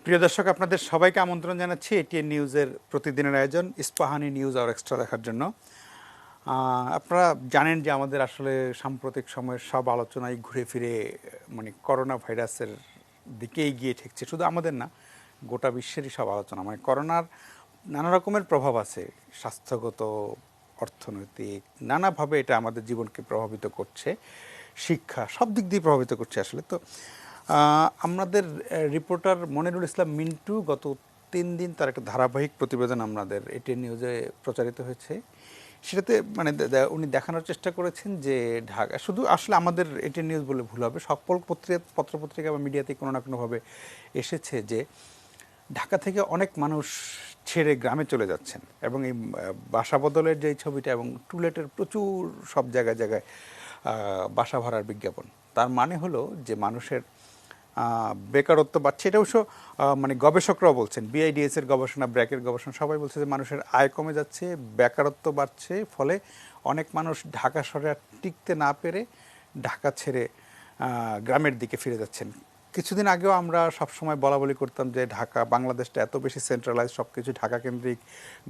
প্রিয় দর্শক, আপনাদের সবাইকে আমন্ত্রণ জানাচ্ছি এটিএন নিউজের প্রতিদিনের আয়োজন ইস্পাহানি নিউজ আর এক্সট্রা দেখার জন্য। আপনারা জানেন যে আমাদের আসলে সাম্প্রতিক সময়ের সব আলোচনায় ঘুরে ফিরে করোনা ভাইরাসের দিকেই গিয়ে ঠেকছে। শুধু আমাদের না, গোটা বিশ্বেরই সব আলোচনা। করোনার নানা রকমের প্রভাব আছে, স্বাস্থ্যগত, অর্থনৈতিক, নানাভাবে এটা আমাদের জীবনকে প্রভাবিত করছে, শিক্ষা, সব দিক দিয়ে প্রভাবিত করছে আসলে। তো আমাদের রিপোর্টার মনিরুল ইসলাম মিন্টু গত 3 দিন তার একটা ধারাবাহিক প্রতিবেদন আমাদের এটিএন নিউজে প্রচারিত হয়েছে। সেটাতে উনি দেখানোর চেষ্টা করেছেন যে ঢাকা, শুধু আসলে আমাদের এটিএন নিউজ বলে ভুল হবে, সকল পত্রপত্রিকা বা মিডিয়াতে কোনো না কোনোভাবে এসেছে যে ঢাকা থেকে অনেক মানুষ ছেড়ে গ্রামে চলে যাচ্ছেন, এবং এই বাসা বদলের যে ছবিটা এবং টুলেটের প্রচুর সব জায়গায় জায়গায় বাসা ভাড়ার বিজ্ঞাপন, তার মানে হলো যে মানুষের বেকারত্ব বাড়ছে। এটা অবশ্য গবেষকরাও বলছেন, বিআইডিএস এর গবেষণা, ব্র্যাকের গবেষণা, সবাই বলছে যে মানুষের আয় কমে যাচ্ছে, বেকারত্ব বাড়ছে, ফলে অনেক মানুষ ঢাকা শহরে টিকতে না পেরে ঢাকা ছেড়ে গ্রামের দিকে ফিরে যাচ্ছেন। কিছুদিন আগেও আমরা সবসময় বলা বলি করতাম যে ঢাকা, বাংলাদেশটা এত বেশি সেন্ট্রালাইজ, সব কিছু ঢাকা কেন্দ্রিক,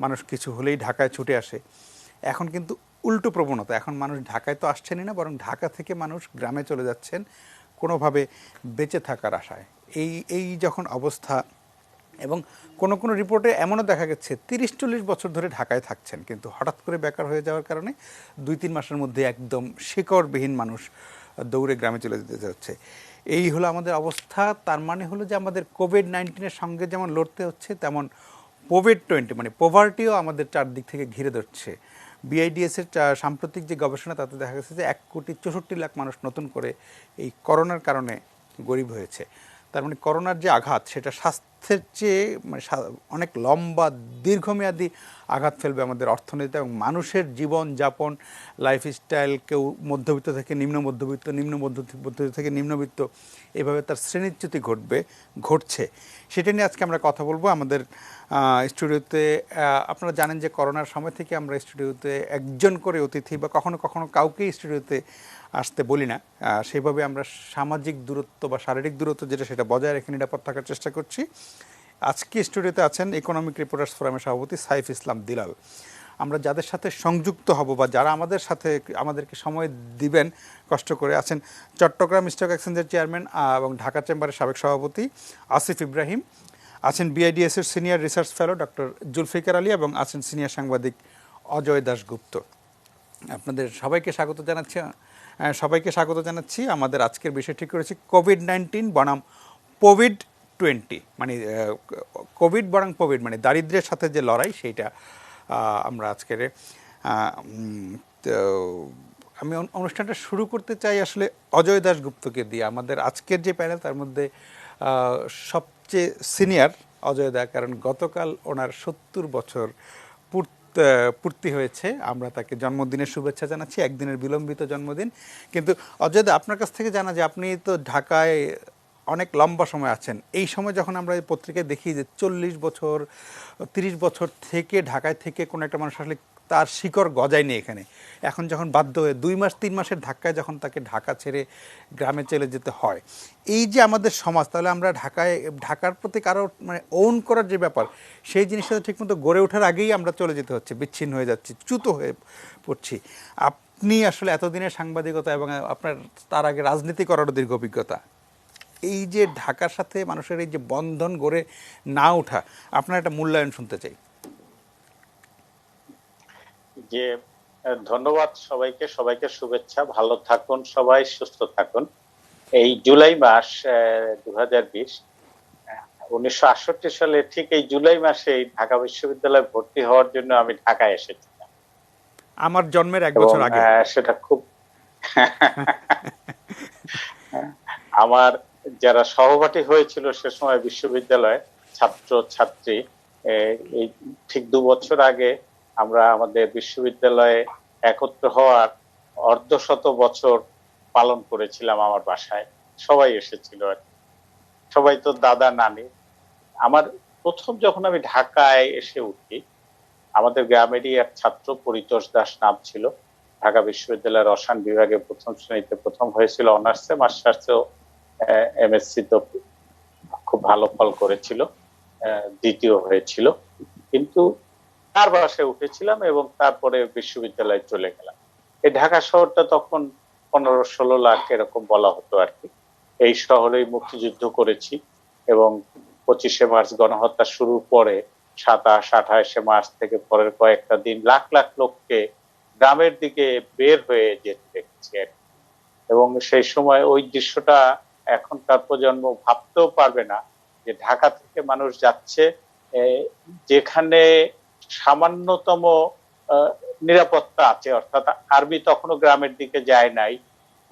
মানুষ কিছু হলেই ঢাকায় ছুটে আসে। এখন কিন্তু উল্টো প্রবণতা, এখন মানুষ ঢাকায় তো আসছেনই না, বরং ঢাকা থেকে মানুষ গ্রামে চলে যাচ্ছেন কোনোভাবে বেঁচে থাকার আশায়। এই যখন অবস্থা, এবং কোনো কোনো রিপোর্টে এমনও দেখা গেছে 30-40 বছর ধরে ঢাকায় থাকছেন, কিন্তু হঠাৎ করে বেকার হয়ে যাওয়ার কারণে 2-3 মাসের মধ্যে একদম শিকড়বিহীন মানুষ দৌড়ে গ্রামে চলে যেতে হচ্ছে। এই হলো আমাদের অবস্থা। তার মানে হলো যে আমাদের কোভিড-19-এর সঙ্গে যেমন লড়তে হচ্ছে, তেমন কোভিড-20 পোভার্টিও আমাদের চারদিক থেকে ঘিরে ধরছে। বিআইডিএসের সাম্প্রতিক যে গবেষণা, তাতে দেখা গেছে যে 1,64,00,000 মানুষ নতুন করে এই করোনার কারণে গরিব হয়েছে। তার করোনার যে আঘাত, সেটা স্বাস্থ্যের চেয়ে অনেক লম্বা, দীর্ঘমেয়াদী আঘাত ফেলবে আমাদের অর্থনীতি এবং মানুষের জীবনযাপন, লাইফস্টাইল। কেউ মধ্যবিত্ত থেকে নিম্ন মধ্যবিত্ত, নিম্ন মধ্যবিত্ত থেকে নিম্নবিত্ত, এভাবে তার শ্রেণীচ্যুতি ঘটছে। সেটা নিয়ে আজকে আমরা কথা বলবো। আমাদের স্টুডিওতে, আপনারা জানেন যে করোনার সময় থেকে আমরা স্টুডিওতে একজন করে অতিথি বা কখনো কখনো কাউকেই স্টুডিওতে আসতে বলি না। সেইভাবে আমরা সামাজিক দূরত্ব বা শারীরিক দূরত্ব যেটা, সেটা বজায় রেখে নিরাপদ থাকার চেষ্টা করছি। আজকে স্টুডিওতে আছেন ইকোনমিক রিপোর্টার্স ফোরামের সভাপতি সাইফ ইসলাম দিলাল। আমরা যাদের সাথে সংযুক্ত হব বা যারা আমাদেরকে সময় দিবেন কষ্ট করে, আছেন চট্টগ্রাম স্টক এক্সচেঞ্জের চেয়ারম্যান এবং ঢাকা চেম্বারের সাবেক সভাপতি আসিফ ইব্রাহিম, আছেন বিআইডিএসের senior research fellow doctor Zulfiqar Ali, এবং আছেন সিনিয়র সাংবাদিক অজয় দাশগুপ্ত। আপনাদের সবাইকে স্বাগত জানাচ্ছি। আমাদের আজকের বিষয় ঠিক করেছি কোভিড-19 বনাম কোভিড-20, কোভিড বনাম কোভিড, দারিদ্র্যের সাথে যে লড়াই, সেইটা আমরা আজকের। তো আমি অনুষ্ঠানটা শুরু করতে চাই আসলে অজয় দাশগুপ্তকে দিয়ে। আমাদের আজকের যে প্যানেল, তার মধ্যে সবচেয়ে সিনিয়র অজয় দা, কারণ গতকাল ওনার 70 বছর পূর্তি হয়েছে। আমরা তাকে জন্মদিনের শুভেচ্ছা জানাচ্ছি, একদিনের বিলম্বিত জন্মদিন। কিন্তু অজয় দা, আপনার কাছ থেকে জানা যে আপনি তো ঢাকায় অনেক লম্বা সময় আছেন। এই সময় যখন আমরা এই পত্রিকায় দেখি যে 40 বছর, 30 বছর থেকে ঢাকায় থেকে কোনো একটা মানুষ আসলে তার শিকড় গজায়নি এখানে, এখন যখন বাধ্য হয়ে 2 মাস 3 মাসের ধাক্কায় যখন তাকে ঢাকা ছেড়ে গ্রামে চলে যেতে হয়, এই যে আমাদের সমাজ, তাহলে আমরা ঢাকার প্রতি কারো ওন করার যে ব্যাপার, সেই জিনিসটা ঠিকমতো গড়ে ওঠার আগেই আমরা চলে যেতে হচ্ছে, বিচ্ছিন্ন হয়ে যাচ্ছি, চ্যুত হয়ে পড়ছি। আপনি আসলে এতদিনের সাংবাদিকতা এবং আপনার তার আগে রাজনীতি করারও দীর্ঘ অভিজ্ঞতা, এই যে ঢাকার সাথে মানুষের এই যে বন্ধন গড়ে না ওঠা, আপনার একটা মূল্যায়ন শুনতে চাই। যে ধন্যবাদ সবাইকে শুভেচ্ছা। ভালো থাকুন সবাই, সুস্থ থাকুন। এই জুলাই মাস 2020, 1968 সালে ঠিক এই জুলাই মাসে ঢাকা বিশ্ববিদ্যালয়ে ভর্তি হওয়ার জন্য আমি ঢাকায় এসেছিলাম। আমার জন্মের 1 বছর আগে। সেটা খুব আমার যারা সহপাঠী হয়েছিল সে সময় বিশ্ববিদ্যালয়ে ছাত্র ছাত্রী, এই ঠিক 2 বছর আগে আমরা আমাদের বিশ্ববিদ্যালয়ে একত্র হওয়ার অর্ধশত বছর পালন করেছিলাম আমার বাসায়। সবাই এসেছিল, সবাই তো দাদা নানি। আমার প্রথম যখন আমি ঢাকায় এসে উঠি, আমাদের গ্রামেরই এক ছাত্র, পরিতোষ দাস নাম ছিল, ঢাকা বিশ্ববিদ্যালয়ের রসায়ন বিভাগে প্রথম শ্রেণীতে প্রথম হয়েছিল, অনার্সে, মাস্টার্সেও, এমএসসি তো খুব ভালো ফল করেছিল, দ্বিতীয় হয়েছিল। কিন্তু তার বাসায় উঠেছিলাম এবং তারপরে বিশ্ববিদ্যালয়ে চলে গেলাম। এই ঢাকা শহরটা তখন 15-16 লাখ এরকম বলা হতো আর কি। এই শহরেই মুক্তিযুদ্ধ করেছি এবং 25শে মার্চ গণহত্যা শুরুর পরে 27-28শে মার্চ থেকে পরের কয়েকটা দিন লাখ লাখ লোককে গ্রামের দিকে বের হয়ে যেতে দেখছি আর কি। এবং সেই সময় ওই দৃশ্যটা এখনকার প্রজন্ম ভাবতেও পারবে না যে ঢাকা থেকে মানুষ যাচ্ছে যেখানে সামান্যতম নিরাপত্তা আছে, অর্থাৎ আর্মি তখনো গ্রামের দিকে যায় নাই।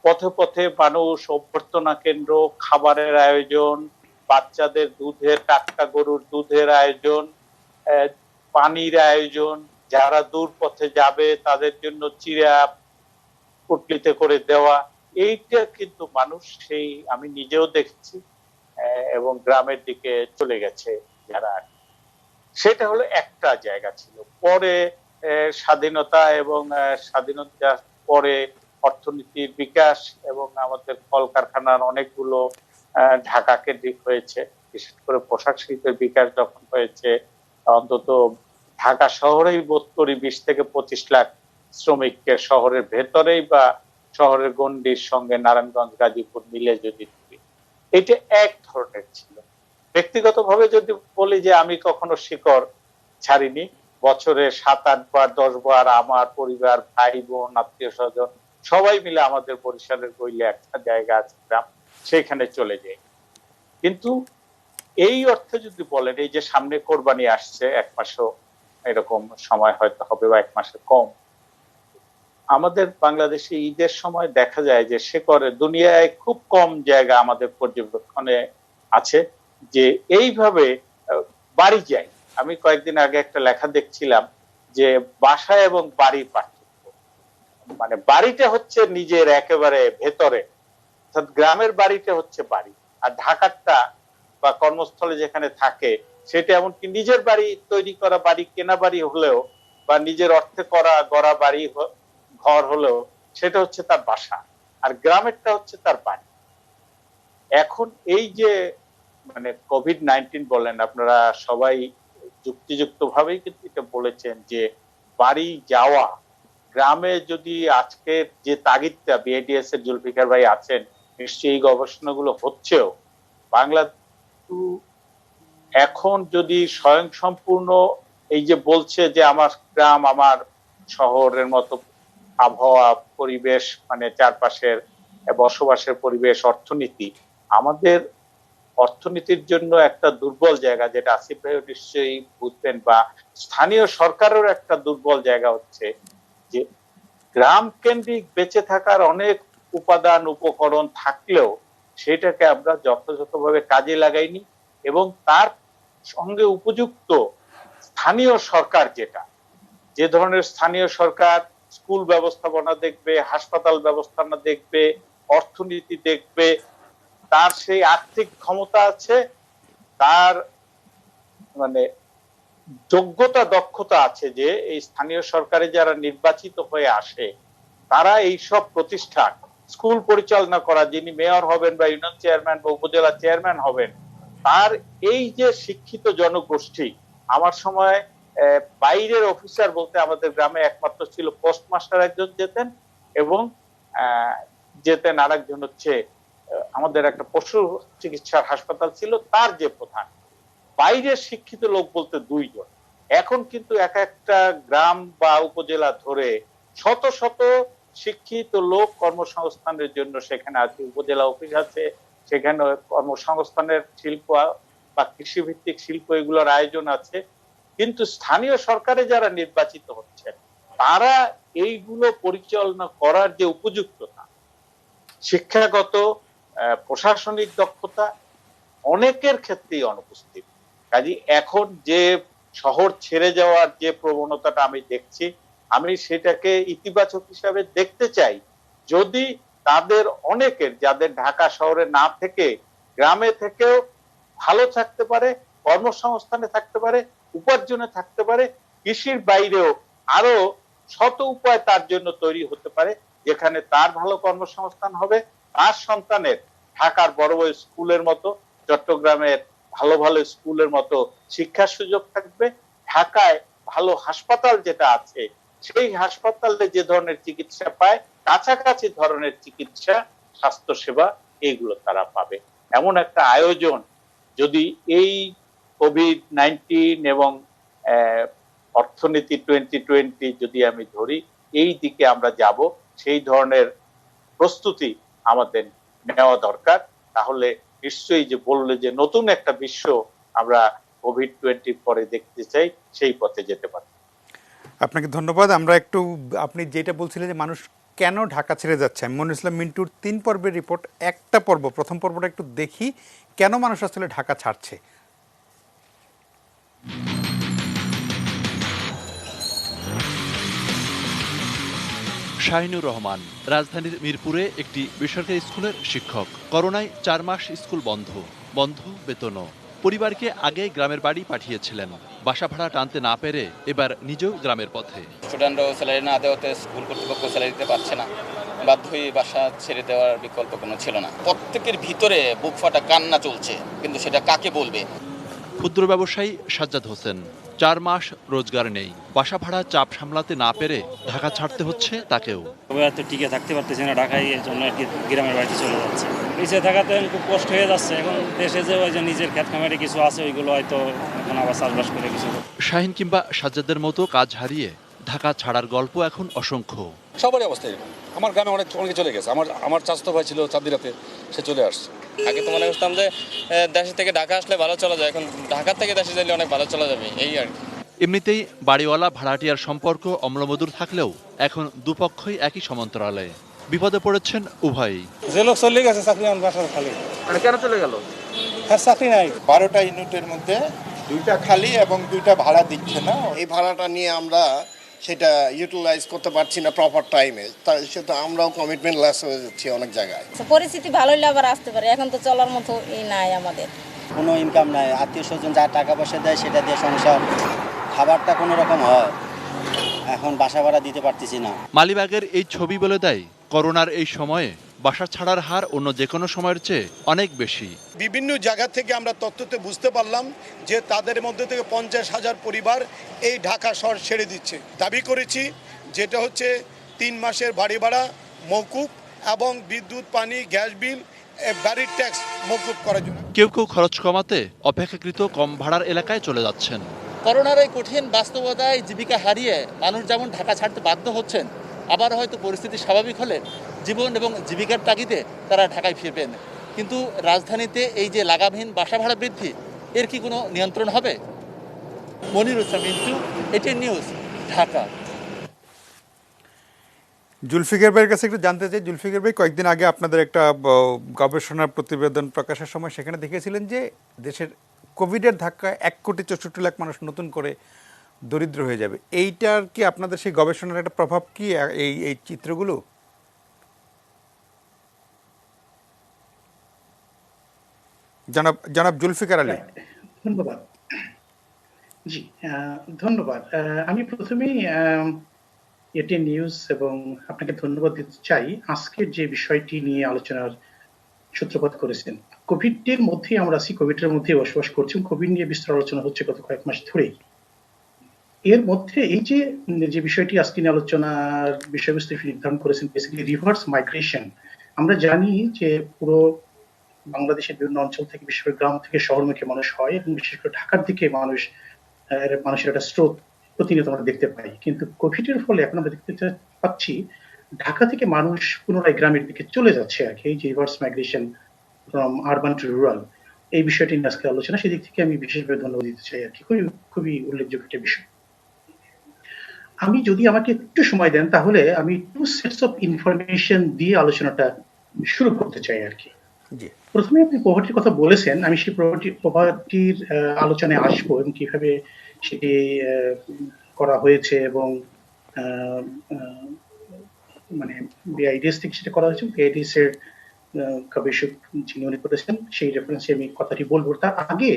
পথে পথে মানুষ, অভ্যর্থনা কেন্দ্র, খাবারের আয়োজন, বাচ্চাদের দুধের, টাটকা গরুর দুধের আয়োজন, পানির আয়োজন, যারা দূর পথে যাবে তাদের জন্য চিড়া পুটলিতে করে দেওয়া। এইটা কিন্তু মানুষ সেই আমি নিজেও দেখছি এবং গ্রামের দিকে চলে গেছে যারা। সেটা হলো একটা জায়গা ছিল। পরে স্বাধীনতা এবং স্বাধীনতার পরে অর্থনীতির বিকাশ এবং আমাদের কলকারখানার অনেকগুলো ঢাকা কেন্দ্রিক হয়েছে, বিশেষ করে পোশাক শিল্পের বিকাশ যখন হয়েছে, অন্তত ঢাকা শহরেই বোধ করি 20 থেকে 25 লাখ শ্রমিককে শহরের ভেতরেই বা শহরের গণ্ডির সঙ্গে নারায়ণগঞ্জ, গাজীপুর মিলে যদি ধরি, এটা এক ধরনের ছিল। ব্যক্তিগতভাবে যদি বলি যে আমি কখনো শিকড় ছাড়িনি, বছরে 7-8 বার 10 বার আমার পরিবার, ভাই বোন, আত্মীয় স্বজন সবাই মিলে আমাদের বরিশালের বইলে একটা জায়গা আছে গ্রাম, সেখানে চলে যাই। কিন্তু এই অর্থে যদি বলেন, এই যে সামনে কোরবানি আসছে, 1 মাসও এরকম সময় হয়তো হবে বা 1 মাসের কম, আমাদের বাংলাদেশে ঈদের সময় দেখা যায় যে শেকড়ে দুনিয়ায় খুব কম জায়গা আমাদের পর্যবেক্ষণে আছে যে এইভাবে বাড়ি যায়। আমি কয়েকদিন আগে একটা লেখা দেখছিলাম যে বাসা এবং বাড়ির পার্থক্য, মানে বাড়িটা হচ্ছে নিজের একেবারে ভেতরে, অর্থাৎ গ্রামের বাড়িটা হচ্ছে বাড়ি, আর ঢাকারটা বা কর্মস্থলে যেখানে থাকে সেটা এমনকি নিজের বাড়ি তৈরি করা বাড়ি, কেনা বাড়ি হলেও বা নিজের অর্থে করা গড়া বাড়ি ঘর হলেও সেটা হচ্ছে তার বাসা, আর গ্রামেরটা হচ্ছে তার বাড়ি। এখন এই যে মানে কোভিড-19 বলেন, আপনারা সবাই যুক্তিযুক্ত ভাবেই কিন্তু এটা বলেছেন যে বাড়ি যাওয়া, গ্রামে যদি আজকের যে তাগিদটা বিআইডিএস এর জুলফিকার ভাই আছেন, নিশ্চয়ই এই গবেষণাগুলো হচ্ছেও, বাংলা এখন যদি স্বয়ং সম্পূর্ণ এই যে বলছে যে আমার গ্রাম আমার শহরের মতো আবহাওয়া, পরিবেশ, মানে চারপাশের বসবাসের পরিবেশ, অর্থনীতি, আমাদের অর্থনীতির জন্য একটা দুর্বল জায়গা, যেটা আসিফ ভাই নিশ্চয়ই বুঝবেন, বা স্থানীয় সরকারের একটা দুর্বল জায়গা হচ্ছে যে গ্রাম কেন্দ্রিক বেঁচে থাকার অনেক উপাদান উপকরণ থাকলেও সেটাকে আমরা যথাযথভাবে কাজে লাগাইনি, এবং তার সঙ্গে উপযুক্ত স্থানীয় সরকার, যে ধরনের স্থানীয় সরকার স্কুল ব্যবস্থাপনা দেখবে, হাসপাতাল ব্যবস্থাপনা দেখবে, অর্থনীতি দেখবে, তার সেই আর্থিক ক্ষমতা আছে, তার মানে যোগ্যতা দক্ষতা আছে যে এই স্থানীয় সরকারে যারা নির্বাচিত হয়ে আসে তারা এই সব প্রতিষ্ঠান স্কুল পরিচালনা করা, যিনি মেয়র হবেন বা ইউনিয়ন চেয়ারম্যান বা উপজেলা চেয়ারম্যান হবেন, তার এই যে শিক্ষিত জনগোষ্ঠী। আমার সময় বাইরের অফিসার বলতে আমাদের গ্রামে একমাত্র ছিল পোস্টমাস্টার একজন যেতেন, এবং যেতেন আরেকজন হচ্ছে আমাদের একটা পশু চিকিৎসার হাসপাতাল ছিল তার যে প্রধান। বাইরের শিক্ষিত লোক বলতে 2 জন। এখন কিন্তু এক একটা গ্রাম বা উপজেলা ধরে শত শত শিক্ষিত লোক কর্মসংস্থানের জন্য সেখানে আছে, উপজেলা অফিস আছে, সেখানে কর্মসংস্থানের শিল্প বা কৃষিভিত্তিক শিল্প এগুলোর আয়োজন আছে। কিন্তু স্থানীয় সরকারে যারা নির্বাচিত হচ্ছেন তারা এইগুলো পরিচালনা করার যে উপযুক্ততা, শিক্ষাগত, প্রশাসনিক দক্ষতা অনেকের ক্ষেত্রেই অনুপস্থিত। কাজে এখন যে শহর ছেড়ে যাওয়ার যে প্রবণতাটা আমি দেখছি, আমি সেটাকে ইতিবাচক হিসাবে দেখতে চাই। যদি তাদের অনেকের, যাদের ঢাকা শহরে না থেকে গ্রামে থেকেও ভালো থাকতে পারে, কর্মসংস্থানে থাকতে পারে, উপার্জনে থাকতে পারে, কৃষির বাইরেও আরো শত উপায় তার জন্য তৈরি হতে পারে, যেখানে তার ভালো কর্মসংস্থান হবে, তার সন্তানের ঢাকার বড় বড় স্কুলের মতো চট্টগ্রামের ভালো ভালো স্কুলের মতো শিক্ষার সুযোগ থাকবে, ঢাকায় ভালো হাসপাতাল যেটা আছে সেই হাসপাতালে যে ধরনের চিকিৎসা পায় কাছাকাছি ধরনের চিকিৎসা, স্বাস্থ্য সেবা এইগুলো তারা পাবে। এমন একটা আয়োজন যদি এই কোভিড-19 এবং অর্থনীতি 2020 যদি আমি ধরি, এই দিকে আমরা যাব, সেই ধরনের প্রস্তুতি আমাদের নেওয়া দরকার। তাহলে নিশ্চয়ই যে বললে যে নতুন একটা বিশ্ব আমরা কোভিড-20 পরে দেখতে চাই, সেই পথে যেতে পারি। আপনাকে ধন্যবাদ। আমরা একটু, আপনি যেটা বলছিলেন যে মানুষ কেন ঢাকা ছেড়ে যাচ্ছে, আমি মনিরুল ইসলাম মিন্টুর 3 পর্বের রিপোর্ট, একটা পর্ব, প্রথম পর্বটা একটু দেখি কেন মানুষ আসলে ঢাকা ছাড়ছে। শাহিনুর রহমান রাজধানীর মিরপুরে একটি বেসরকারি স্কুলের শিক্ষক। করোনায় 4 মাস স্কুল বন্ধ বেতনও। পরিবারকে আগে গ্রামের বাড়ি পাঠিয়েছিলেন, বাসা ভাড়া টানতে না পেরে এবার নিজেও গ্রামের পথে। স্টুডেন্টরাও স্যালারি না দেওয়াতে স্কুল কর্তৃপক্ষ স্যালারি দিতে পারছে না, বাধ্য হয়ে বাসা ছেড়ে দেওয়ার বিকল্প কোনো ছিল না। প্রত্যেকের ভিতরে বুক ফাটা কান্না চলছে, কিন্তু সেটা কাকে বলবে। ক্ষুদ্র ব্যবসায়ী সাজ্জাদ হোসেন, 4 মাস রোজগার নেই, বাসা ভাড়া চাপ সামলাতে না পেরে ঢাকা ছাড়তে হচ্ছে তাকেও। তো টিকে থাকতে পারতেছি না ঢাকায়, এর জন্য আর কি গ্রামের বাড়িতে চলে যাচ্ছে। নিচে থাকাতে খুব কষ্ট হয়ে যাচ্ছে। এখন দেশে যে ওই যে নিজের ক্ষেত খামারে কিছু আছে ওইগুলো হয়তো এখন আবার চাষবাস করে কিছু। শাহিন কিংবা সাজ্জাদের মতো কাজ হারিয়ে ঢাকা ছাড়ার গল্প এখন অসংখ্য। সবারই অবস্থা এরকম। আমার গ্রামে অনেকে চলে গেছে। আমার চাচাতো ভাই ছিল চাঁদদিরাতে, সে চলে আসছে। আগে তো মনে করতাম যে দেশ থেকে ঢাকা আসলে ভালো চলা যায়, এখন ঢাকা থেকে দেশে গেলে অনেক ভালো চলা যাবে, এই আর কি। এমনিতেই বাড়িওয়ালা ভাড়াটিয়ার সম্পর্ক অম্লমধুর থাকলেও এখন দুপক্ষই একই সমান্তরালে। বিপদে পড়েছেন উভয়ই। যে লোক চলে গেছে চাকরি বাসার খালি। মানে কেন চলে গেল? চাকরি নাই। 12টা ইউনিটের মধ্যে 2টা খালি এবং 2টা ভাড়া দিচ্ছে না। এই ভাড়াটা নিয়ে আমরা সেটা ইউটিলাইজ করতে পারছি না প্রপার টাইমে, তাই সেটা আমরাও কমিটমেন্ট লেস হয়ে যাচ্ছি অনেক জায়গায়। পরিস্থিতি ভালো হলে আবার আসতে পারে, এখন তো চলার মতো নাই আমাদের, কোনো ইনকাম নাই। আত্মীয় স্বজন যা টাকা পয়সা দেয় সেটা দিয়ে সংসার, খাবারটা কোনো রকম হয়। এখন বাসা ভাড়া দিতে পারতেছি না। মালিবাগের এই ছবি বলে দেয় করোনার এই সময়ে বাসা ছাড়ার হার অন্য যে কোনো সময়ের চেয়ে অনেক বেশি। বিভিন্ন জায়গা থেকে আমরা তথ্যতে বুঝতে পারলাম যে তাদের মধ্যে থেকে 50,000 পরিবার এই ঢাকা শহর ছেড়ে দিচ্ছে। দাবি করেছি যেটা হচ্ছে 3 মাসের বাড়ি ভাড়া মওকুফ এবং বিদ্যুৎ, পানি, গ্যাস বিল, বাড়ির ট্যাক্স মওকুফ করার জন্য। কেউ খরচ কমাতে অপেক্ষাকৃত কম ভাড়ার এলাকায় চলে যাচ্ছেন। করোনার এই কঠিন বাস্তবতায় জীবিকা হারিয়ে মানুষ যেমন ঢাকা ছাড়তে বাধ্য হচ্ছেন, আবার হয়তো পরিস্থিতি স্বাভাবিক হলে জীবন এবং জীবিকার তাগিদে তারা ঢাকায় ফিরবেন। কিন্তু রাজধানীতে এই যে লাগামহীন বাসা ভাড়া বৃদ্ধি, এর কি কোনো নিয়ন্ত্রণ হবে? Monirul Islam Mintu, ATN news, Dhaka. জুলফিকার ভাইয়ের কাছে একটু জানতে চাই। জুলফিকার ভাই, কয়েকদিন আগে আপনাদের একটা গবেষণার প্রতিবেদন প্রকাশের সময় সেখানে দেখেছিলেন যে দেশের কোভিডের ধাক্কায় 1,64,00,000 মানুষ নতুন করে দরিদ্র হয়ে যাবে। এইটার কি আপনাদের সেই গবেষণার একটা প্রভাব কি এই চিত্রগুলো? জনাব জুলফিকার আলী। ধন্যবাদ। জি, ধন্যবাদ। আমি প্রথমেই এটি নিউজ এবং আপনাকে ধন্যবাদ দিতে চাই আজকের যে বিষয়টি নিয়ে আলোচনার সূত্রপাত করেছেন। কোভিডের মধ্যেই আমরা আছি, কোভিডের মধ্যে বসবাস করছি, কোভিড নিয়ে বিস্তর আলোচনা হচ্ছে গত কয়েক মাস ধরেই। এর মধ্যে এই যে বিষয়টি আজকে নিয়ে আলোচনার বিষয়বস্তু নির্ধারণ করেছেন, বেসিক্যালি রিভার্স মাইগ্রেশন। আমরা জানি যে পুরো বাংলাদেশের বিভিন্ন অঞ্চল থেকে, বিশেষ করে গ্রাম থেকে শহরমুখী মানুষ হয় এবং বিশেষ করে ঢাকার দিকে মানুষের একটা স্রোত প্রতিনিয়ত আমরা দেখতে পাই। কিন্তু কোভিডের ফলে এখন আমরা দেখতে পাচ্ছি ঢাকা থেকে মানুষ পুনরায় গ্রামের দিকে চলে যাচ্ছে আর কি। এই যে reverse migration from urban to rural, এই বিষয়টি নিয়ে আজকে আলোচনা, সেদিক থেকে আমি বিশেষভাবে ধন্যবাদ দিতে চাই আর কি। খুবই উল্লেখযোগ্য একটা বিষয়। আমি যদি আমাকে একটু সময় দেন তাহলে আমি 2 সেটস অফ ইনফরমেশন দিয়ে আলোচনাটা শুরু করতে চাই আর কি। প্রথমে আপনি পভার্টির কথা বলেছেন, আমি সেই পভার্টির আলোচনায় আসবো এবং কিভাবে সেটি করা হয়েছে এবং মানে বিআইডিএস থেকে সেটা করা হয়েছে। বিআইডিএস এর গবেষক যিনি উনি করেছেন সেই রেফারেন্সে আমি কথাটি বলবো। তার আগে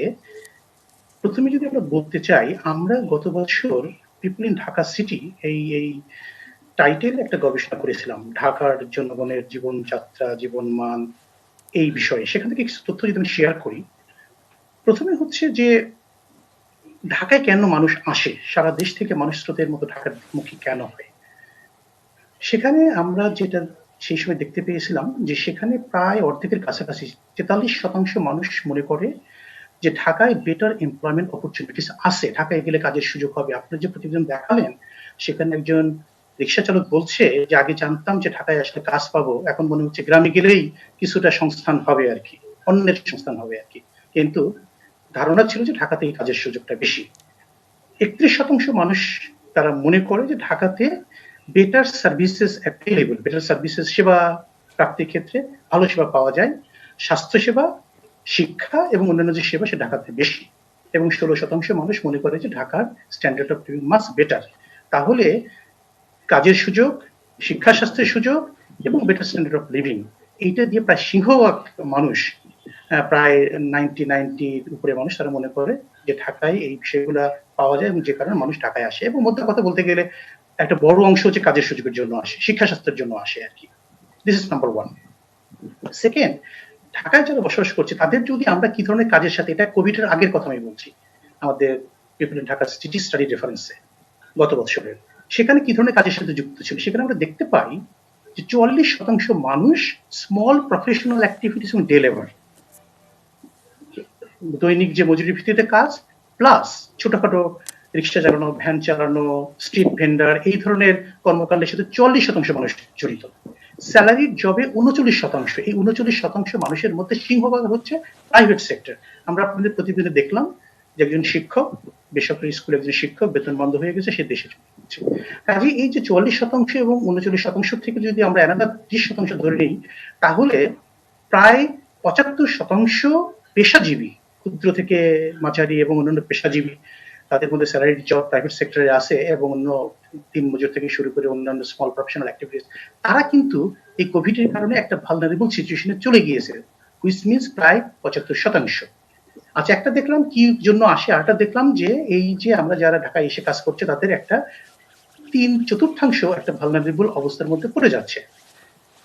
প্রথমে যদি আমরা বলতে চাই, আমরা গত বছর পিপল ইন ঢাকা সিটি এই টাইটেল একটা গবেষণা করেছিলাম, ঢাকার জনগণের জীবনযাত্রা, জীবনমান এই বিষয়ে। সেখান থেকে কিছু তথ্য যদি আমি শেয়ার করি, প্রথমে হচ্ছে যে ঢাকায় কেন মানুষ আসে, সারা দেশ থেকে মানুষ স্রোতের মতো ঢাকার মুখী কেন হয়। সেখানে আমরা যেটা সেই সময় দেখতে পেয়েছিলাম যে সেখানে প্রায় অর্ধেকের কাছাকাছি 43% মানুষ মনে করে যে ঢাকায় বেটার এমপ্লয়মেন্ট অপরচুনিটিস আছে, ঢাকায় গেলে কাজের সুযোগ হবে। আপনার যে প্রতিবেদন দেখালেন সেখানে একজন রিক্সা চালক বলছে যে আগে জানতাম যে ঢাকায় আসলে কাজ পাবো, এখন মনে হচ্ছে গ্রামে গেলেই কিছুটা সংস্থান হবে আর কি, অন্যের সংস্থান হবে আর কি, কিন্তু ধারণা ছিল যে ঢাকাতেই কাজের সুযোগটা বেশি। 31% মানুষ তারা মনে করে যে ঢাকাতে better services available, better services সেবা প্রাপ্তির ক্ষেত্রে ভালো সেবা পাওয়া যায়, স্বাস্থ্য সেবা, শিক্ষা এবং অন্যান্য যে সেবা সে ঢাকাতে বেশি। এবং 16% মানুষ মনে করে যে ঢাকার standard of living must better. তাহলে কাজের সুযোগ, শিক্ষা স্বাস্থ্যের সুযোগ এবং বেটার স্ট্যান্ডার্ড অফ লিভিং, এইটা দিয়ে প্রায় সিংহভাগ মানুষ, প্রায় 90 উপরে মানুষ তারা মনে করে যে ঢাকায় এই বিষয়গুলো পাওয়া যায় এবং যে কারণে মানুষ ঢাকায় আসে। এবং মধ্যে কথা বলতে গেলে একটা বড় অংশ হচ্ছে কাজের সুযোগের জন্য আসে, শিক্ষা স্বাস্থ্যের জন্য আসে আর কি। This is number 1। সেকেন্ড, ঢাকায় যারা বসবাস করছে তাদের যদি আমরা কি ধরনের কাজের সাথে, এটা কোভিড এর আগের কথা আমি বলছি, আমাদের people in Dhaka city study রেফারেন্সে গত বছরের, সেখানে কি ধরনের কাজের সাথে যুক্ত ছিল, সেখানে আমরা দেখতে পাই যে 44% মানুষ স্মল প্রফেশনাল অ্যাক্টিভিটিস এবং ডে লেবার, দৈনিক যে মজুরি ভিত্তিতে কাজ প্লাস ছোটখাটো রিক্সা চালানো, ভ্যান চালানো, স্ট্রিট ভেন্ডার, এই ধরনের কর্মকাণ্ডের সাথে 40% মানুষ জড়িত। স্যালারির জবে 39%, এই 39% মানুষের মধ্যে সিংহভাগ হচ্ছে প্রাইভেট সেক্টর। আমরা আপনাদের প্রতিদিনে দেখলাম যে একজন শিক্ষক, বেসরকারি স্কুলে একজন শিক্ষক বেতন বন্ধ হয়ে গেছে, সে দেশে চলে যাচ্ছে। কাজে এই যে 44% এবং 39% থেকে যদি আমরা অ্যানাদার 30% ধরে নিই, তাহলে প্রায় 75% পেশাজীবী, ক্ষুদ্র থেকে মাঝারি এবং অন্যান্য পেশাজীবী, তাদের মধ্যে স্যালারি জব প্রাইভেট সেক্টরে আছে এবং অন্য দিন মজুর থেকে শুরু করে অন্যান্য স্মল প্রফেশনাল অ্যাক্টিভিটিস, তারা কিন্তু এই কোভিড এর কারণে একটা ভালনারেবল সিচুয়েশনে চলে গিয়েছে, হুইচ মিনস প্রায় 75%। আচ্ছা, একটা দেখলাম কি জন্য আসে, আরটা দেখলাম যে এই যে আমরা যারা ঢাকায় এসে কাজ করছে তাদের একটা 3/4 একটা ভালনারেবল অবস্থার মধ্যে পড়ে যাচ্ছে।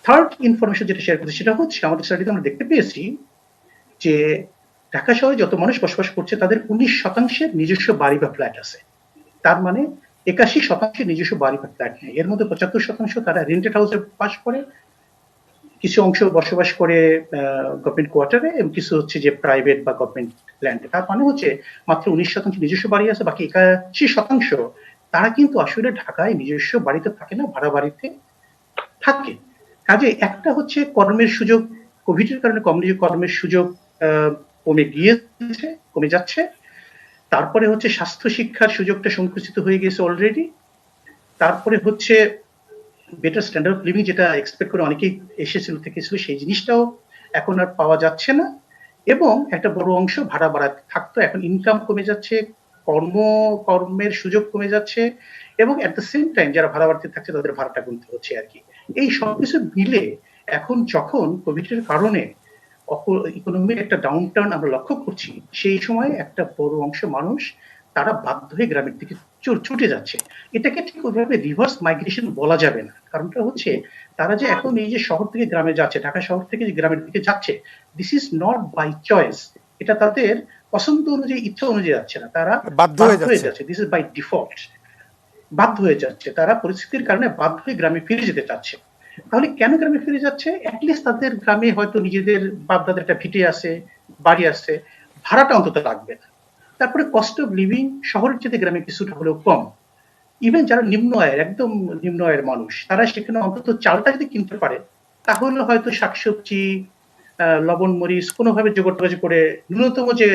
থার্ড ইনফরমেশন যেটা শেয়ার করছি সেটা হচ্ছে আমাদের স্টাডিতে আমরা দেখতে পেয়েছি যে ঢাকা শহরে যত মানুষ বসবাস করছে তাদের 19% নিজস্ব বাড়ি বা ফ্ল্যাট আছে। তার মানে 81% নিজস্ব বাড়ি বা ফ্ল্যাট নেই। এর মধ্যে 75% তারা রেন্টেড হাউসে বাস করে, কিছু অংশ বসবাস করে গভর্নমেন্ট কোয়ার্টারে এবং কিছু হচ্ছে যে প্রাইভেট বা গভর্নমেন্ট ল্যান্ডে। তার মানে হচ্ছে মাত্র 19% নিজস্ব বাড়ি আছে, বাকি 81% তারা কিন্তু আসলে ঢাকায় নিজস্ব বাড়িতে থাকে না, ভাড়া বাড়িতে থাকে। কাজে একটা হচ্ছে কর্মের সুযোগ, কোভিড এর কারণে কর্মের সুযোগ কমে যাচ্ছে। তারপরে হচ্ছে স্বাস্থ্য শিক্ষার সুযোগটা সংকুচিত হয়ে গেছে অলরেডি। তারপরে হচ্ছে বেটার স্ট্যান্ডার্ড অফ লিভিং, যেটা এক্সপেক্ট করে অনেকেই এসেছিল থেকেছিল, সেই জিনিসটাও এখন আর পাওয়া যাচ্ছে না। এবং একটা বড় অংশ ভাড়া থাকতো, এখন ইনকাম কমে যাচ্ছে, কর্মের সুযোগ কমে যাচ্ছে এবং এট দ্য সেম টাইম যারা ভাড়া বাড়িতে থাকছে তাদের ভাড়াটা গুনতে হচ্ছে আর কি। এই সবকিছু মিলে এখন যখন কোভিড এর কারণে ইকোনমির একটা ডাউনটার্ন আমরা লক্ষ্য করছি, সেই সময় একটা বড় অংশ মানুষ তারা বাধ্য হয়ে গ্রামের দিকে ছুটে যাচ্ছে। এটাকে ঠিক ওইভাবে রিভার্স মাইগ্রেশন বলা যাবে না, কারণটা হচ্ছে তারা যে এখন এই যে শহর থেকে গ্রামে যাচ্ছে, ঢাকা শহর থেকে যে গ্রামের দিকে যাচ্ছে, this is not by choice, এটা তাদের পছন্দ অনুযায়ী, ইচ্ছা অনুযায়ী যাচ্ছে না, তারা বাধ্য হয়ে যাচ্ছে, দিস ইজ বাই ডিফল্ট, বাধ্য হয়ে যাচ্ছে, তারা পরিস্থিতির কারণে বাধ্য হয়ে গ্রামে ফিরে যেতে চাচ্ছে। তাহলে কেন গ্রামে ফিরে যাচ্ছে? অ্যাটলিস্ট তাদের গ্রামে হয়তো নিজেদের বাপদাদের একটা ভিটে আছে, বাড়ি আছে, ভাড়াটা অন্তত লাগবে না। তারপরে কস্ট অফ লিভিং শহরের চেয়ে গ্রামে কিছুটা হলেও কম। ইভেন যারা নিম্ন আয়ের, একদম নিম্ন আয়ের মানুষ, তারা সেখানে অন্তত চালটা যদি কিনতে পারে তাহলে হয়তো শাকসবজি, লবণ মরিচ কোনোভাবে জোগাড় করে ন্যূনতম যে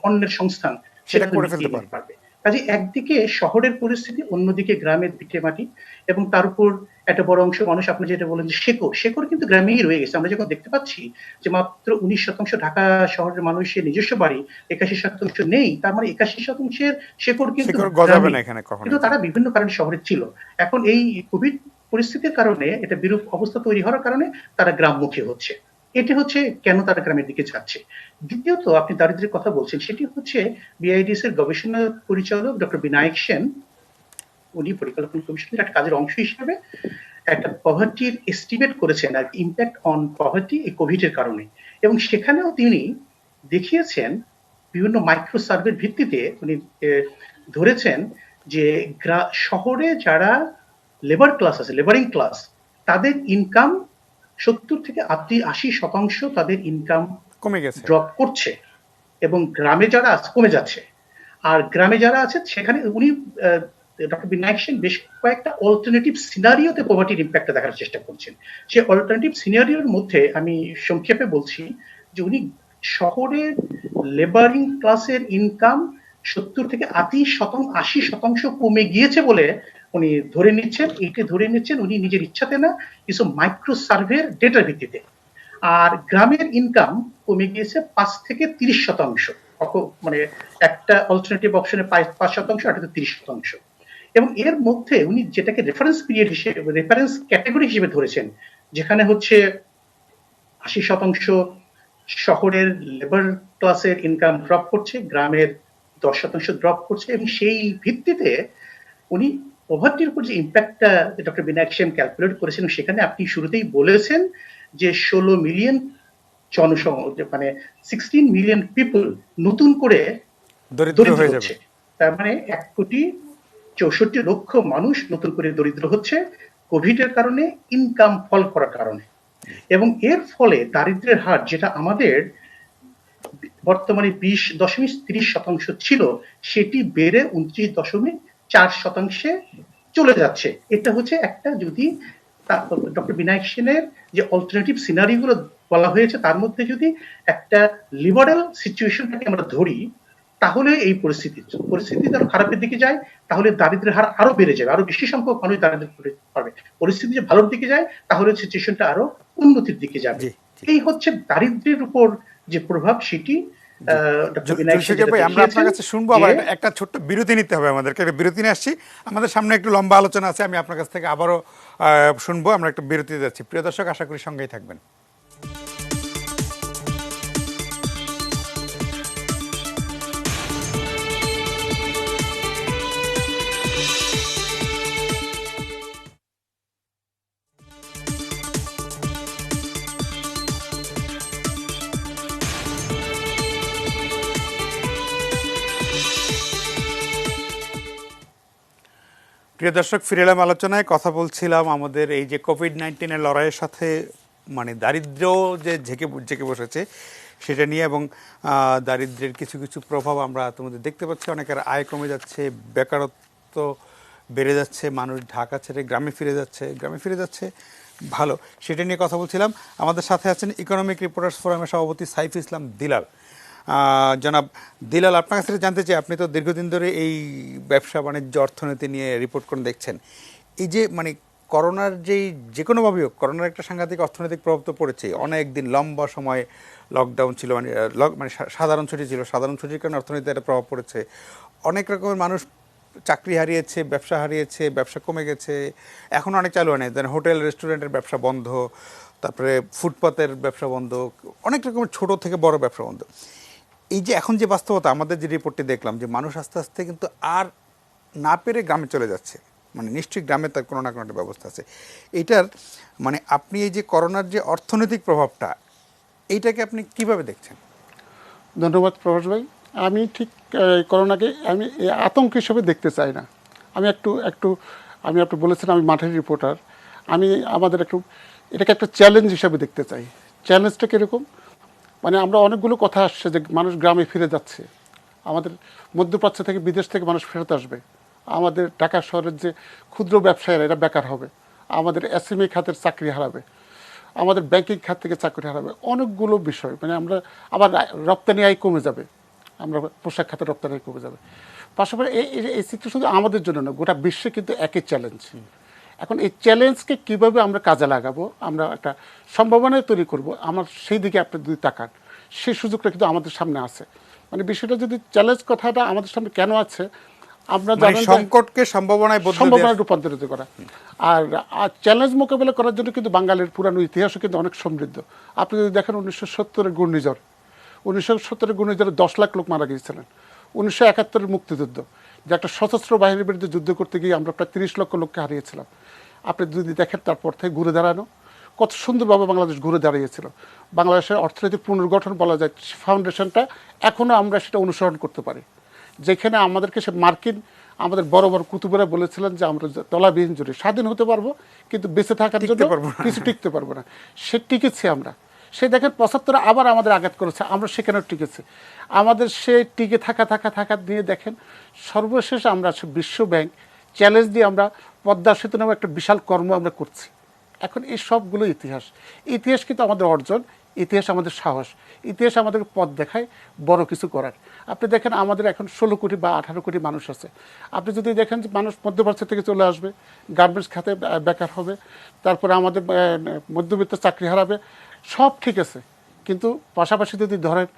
অন্যের সংস্থান সেটা করে ফেলতে পারবে। কাজে একদিকে শহরের পরিস্থিতি, অন্যদিকে গ্রামের ভিটে মাটি, এবং তার উপর একটা বড় অংশ মানুষ, আপনি যেটা বলেন যে শেকড় কিন্তু গ্রামেই রয়ে গেছে। আমরা যখন দেখতে পাচ্ছি যে মাত্র 19% ঢাকা শহরের মানুষের নিজস্ব বাড়ি, 81% নেই, তার মানে 81% শেকড় কিন্তু কিন্তু তারা বিভিন্ন কারণে শহরে ছিল। এখন এই কোভিড পরিস্থিতির কারণে এটা বিরূপ অবস্থা তৈরি হওয়ার কারণে তারা গ্রামমুখী হচ্ছে। এটি হচ্ছে কেন তারা গ্রামের দিকে যাচ্ছে। দ্বিতীয়ত, আপনি দারিদ্র্যের কথা বলছেন, সেটি হচ্ছে বিআইডিএস এর গবেষণা পরিচালক ডক্টর বিনায়ক সেন, উনি পরিকল্পনা কমিশনের একটা কাজের অংশ হিসেবে একটা পভার্টির এস্টিমেট করেছেন আর ইম্প্যাক্ট অন পভার্টি এই কোভিড এর কারণে, এবং সেখানেও তিনি দেখিয়েছেন বিভিন্ন মাইক্রো সার্ভের ভিত্তিতে উনি ধরেছেন যে শহরে যারা লেবার ক্লাস আছে, লেবারিং ক্লাস, তাদের ইনকাম 70 থেকে 80% তাদের ইনকাম কমে গেছে, ড্রপ করছে, এবং গ্রামে যারা আছে কমে যাচ্ছে। আর গ্রামে যারা আছে সেখানে উনি ডক্টর বিনায়ক সেন বেশ কয়েকটা অল্টারনেটিভ সিনারিওতে পভার্টির ইম্প্যাক্টটা দেখার চেষ্টা করছেন। সেই অল্টারনেটিভ সিনারিওর মধ্যে আমি সংক্ষেপে বলছি যে উনি শহরের লেবারিং ক্লাসের ইনকাম 70 থেকে 80% কমে গিয়েছে বলে উনি ধরে নিচ্ছেন উনি নিজের ইচ্ছাতে না, কিছু মাইক্রো সার্ভের ডেটার ভিত্তিতে। আর গ্রামের ইনকাম কমে গিয়েছে 5 থেকে 30%, মানে একটা অল্টারনেটিভ অপশনে 5%, আর 30%। এবং এর মধ্যে উনি যেটাকে রেফারেন্স পিরিয়ড হিসেবে, রেফারেন্স ক্যাটাগরি হিসেবে ধরেছেন, যেখানে হচ্ছে 80% শহরের লেবার ক্লাসের ইনকাম ড্রপ করছে, গ্রামের 10% ড্রপ করছে, এবং সেই ভিত্তিতে উনি পভার্টির উপর যে ইম্প্যাক্টটা ডক্টর বিনায়ক সেন ক্যালকুলেট করেছেন, সেখানে আপনি শুরুতেই বলেছেন যে 16 মিলিয়ন মানে 16 মিলিয়ন পিপল নতুন করে দরিদ্র হচ্ছে। তার মানে 1,64,00,000 মানুষ নতুন করে দরিদ্র হচ্ছে কোভিডের কারণে, ইনকাম ফল করার কারণে। এবং এর ফলে দারিদ্র্যের হার, যেটা আমাদের বর্তমানে 20.30% ছিল, সেটি বেড়ে 29.4% চলে যাচ্ছে। এটা হচ্ছে একটা, যদি ডক্টর বিনায়ক সেনের যে অল্টারনেটিভ সিনারিগুলো বলা হয়েছে তার মধ্যে যদি একটা লিবারেল সিচুয়েশনটাকে আমরা ধরি, তাহলে এই পরিস্থিতি আরো খারাপের দিকে যায়, তাহলে দারিদ্র্যের হার আরো বেড়ে যাবে, আরো বেশি সংখ্যক মানুষ দারিদ্র্য পাবে। পরিস্থিতি যে ভালোর দিকে যায়, তাহলে সিচুয়েশনটা আরো উন্নতির দিকে যাবে। এই হচ্ছে দারিদ্র্যের উপর যে প্রভাব, সেটি আমরা আপনার কাছে শুনবো। আবার একটা ছোট্ট বিরতি নিতে হবে আমাদেরকে, একটা বিরতি নিয়ে আসছি। আমাদের সামনে একটু লম্বা আলোচনা আছে, আমি আপনার কাছ থেকে আবারও শুনবো। আমরা একটা বিরতি যাচ্ছি। প্রিয় দর্শক, আশা করি সঙ্গেই থাকবেন। প্রিয় দর্শক, ফিরে এলাম আলোচনায়। কথা বলছিলাম আমাদের এই যে কোভিড-19 লড়াইয়ের সাথে মানে দারিদ্র্য যে ঝেঁকে বসেছে সেটা নিয়ে, এবং দারিদ্র্যের কিছু কিছু প্রভাব আমরা তোমাদের দেখতে পাচ্ছি। অনেকের আয় কমে যাচ্ছে, বেকারত্ব বেড়ে যাচ্ছে, মানুষ ঢাকা ছেড়ে গ্রামে ফিরে যাচ্ছে। ভালো, সেটা নিয়ে কথা বলছিলাম। আমাদের সাথে আছেন ইকোনমিক রিপোর্টার্স ফোরামের সভাপতি সাইফ ইসলাম দিলাল। জনাব দিলাল, আপনার কাছে জানতে চাই, আপনি তো দীর্ঘদিন ধরে এই ব্যবসা বাণিজ্য অর্থনীতি নিয়ে রিপোর্ট করে দেখছেন। এই যে মানে করোনার যে কোনোভাবেই হোক, করোনার একটা সাংঘাতিক অর্থনৈতিক প্রভাব তো পড়েছে। অনেক দিন লম্বা সময় লকডাউন ছিল, মানে সাধারণ ছুটি ছিল, সাধারণ ছুটির কারণে অর্থনীতিতে একটা প্রভাব পড়েছে। অনেক রকমের মানুষ চাকরি হারিয়েছে, ব্যবসা হারিয়েছে, ব্যবসা কমে গেছে, এখন অনেক চালু হয় না। হোটেল রেস্টুরেন্টের ব্যবসা বন্ধ, তারপরে ফুটপাতের ব্যবসা বন্ধ, অনেক রকমের ছোট থেকে বড় ব্যবসা বন্ধ। এই যে এখন যে বাস্তবতা, আমাদের যে রিপোর্টটি দেখলাম, যে মানুষ আস্তে আস্তে কিন্তু আর না পেরে গ্রামে চলে যাচ্ছে, মানে নিশ্চয়ই গ্রামে তার কোনো না কোনো একটা ব্যবস্থা আছে। এইটার মানে আপনি এই যে করোনার যে অর্থনৈতিক প্রভাবটা, এইটাকে আপনি কিভাবে দেখছেন? ধন্যবাদ প্রভাস ভাই। আমি ঠিক করোনাকে আমি আতঙ্ক হিসেবে দেখতে চাই না। আমি আপনি বলেছেন আমি মাঠের রিপোর্টার, আমি এটাকে একটা চ্যালেঞ্জ হিসেবে দেখতে চাই। চ্যালেঞ্জটা কীরকম? মানে আমরা অনেকগুলো কথা আসছে যে মানুষ গ্রামে ফিরে যাচ্ছে, আমাদের মধ্যপ্রাচ্য থেকে বিদেশ থেকে মানুষ ফেরত আসবে, আমাদের ঢাকা শহরের যে ক্ষুদ্র ব্যবসায়ীরা এরা বেকার হবে, আমাদের এসএমই খাতের চাকরি হারাবে, আমাদের ব্যাংকিং খাত থেকে চাকরি হারাবে, অনেকগুলো বিষয়। মানে আমরা আবার রপ্তানি আয় কমে যাবে, আমরা পোশাক খাতে রপ্তানি আয় কমে যাবে। পাশাপাশি এই চিত্র শুধু আমাদের জন্য না, গোটা বিশ্বে কিন্তু একই চ্যালেঞ্জ। এখন এই চ্যালেঞ্জকে কীভাবে আমরা কাজে লাগাবো, আমরা একটা সম্ভাবনা তৈরি করব, আমার সেই দিকে আপনি যদি তাকান, সেই সুযোগটা কিন্তু আমাদের সামনে আছে। মানে বিষয়টা যদি চ্যালেঞ্জ কথাটা আমাদের সামনে কেন আছে, আমরা জানেন সংকটকে সম্ভাবনায় রূপান্তরিত করা। আর চ্যালেঞ্জ মোকাবেলা করার জন্য কিন্তু বাঙালির পুরানো ইতিহাসও কিন্তু অনেক সমৃদ্ধ। আপনি যদি দেখেন 1970-এর ঘূর্ণিঝড়, 1970-এর ঘূর্ণিঝড়ে 10 লাখ লোক মারা গিয়েছিলেন। 1971-এর মুক্তিযুদ্ধ, যে একটা সশস্ত্র বাহিনীর বিরুদ্ধে যুদ্ধ করতে গিয়ে আমরা প্রায় 30 লক্ষ লোককে হারিয়েছিলাম। আপনি যদি দেখেন তারপর থেকে ঘুরে দাঁড়ানো, কত সুন্দরভাবে বাংলাদেশ ঘুরে দাঁড়িয়েছিল। বাংলাদেশের অর্থনৈতিক পুনর্গঠন বলা যায় ফাউন্ডেশনটা এখনও আমরা সেটা অনুসরণ করতে পারি, যেখানে আমাদেরকে সে মার্কিন আমাদের বড় বড় কুতুবেরা বলেছিলেন যে আমরা তলাবিহীন জুড়ে স্বাধীন হতে পারবো, কিন্তু বেঁচে থাকার জন্য কিছু টিকতে পারবো না। সে টিকেছি আমরা। সে দেখেন ৭৫ আবার আমাদের আঘাত করেছে, আমরা সেখানেও টিকেছি। আমাদের সে টিকে থাকা দিয়ে দেখেন সর্বশেষ আমরা বিশ্ব ব্যাংক চ্যালেঞ্জ দিয়ে আমরা পদ্মা সেতু নামে একটা বিশাল কর্ম আমরা করছি। এখন এই সবগুলো ইতিহাস কিন্তু আমাদের অর্জন, ইতিহাস আমাদের সাহস, ইতিহাস আমাদের পথ দেখায় বড় কিছু করার। আপনি দেখেন আমাদের এখন ১৬ কোটি বা ১৮ কোটি মানুষ আছে। আপনি যদি দেখেন যে মানুষ মধ্যপ্রাচ্য থেকে চলে আসবে, গার্মেন্টস খাতে বেকার হবে, তারপরে আমাদের মধ্যবিত্ত চাকরি হারাবে, সব ঠিক আছে, কিন্তু পাশাপাশি যদি ধরেন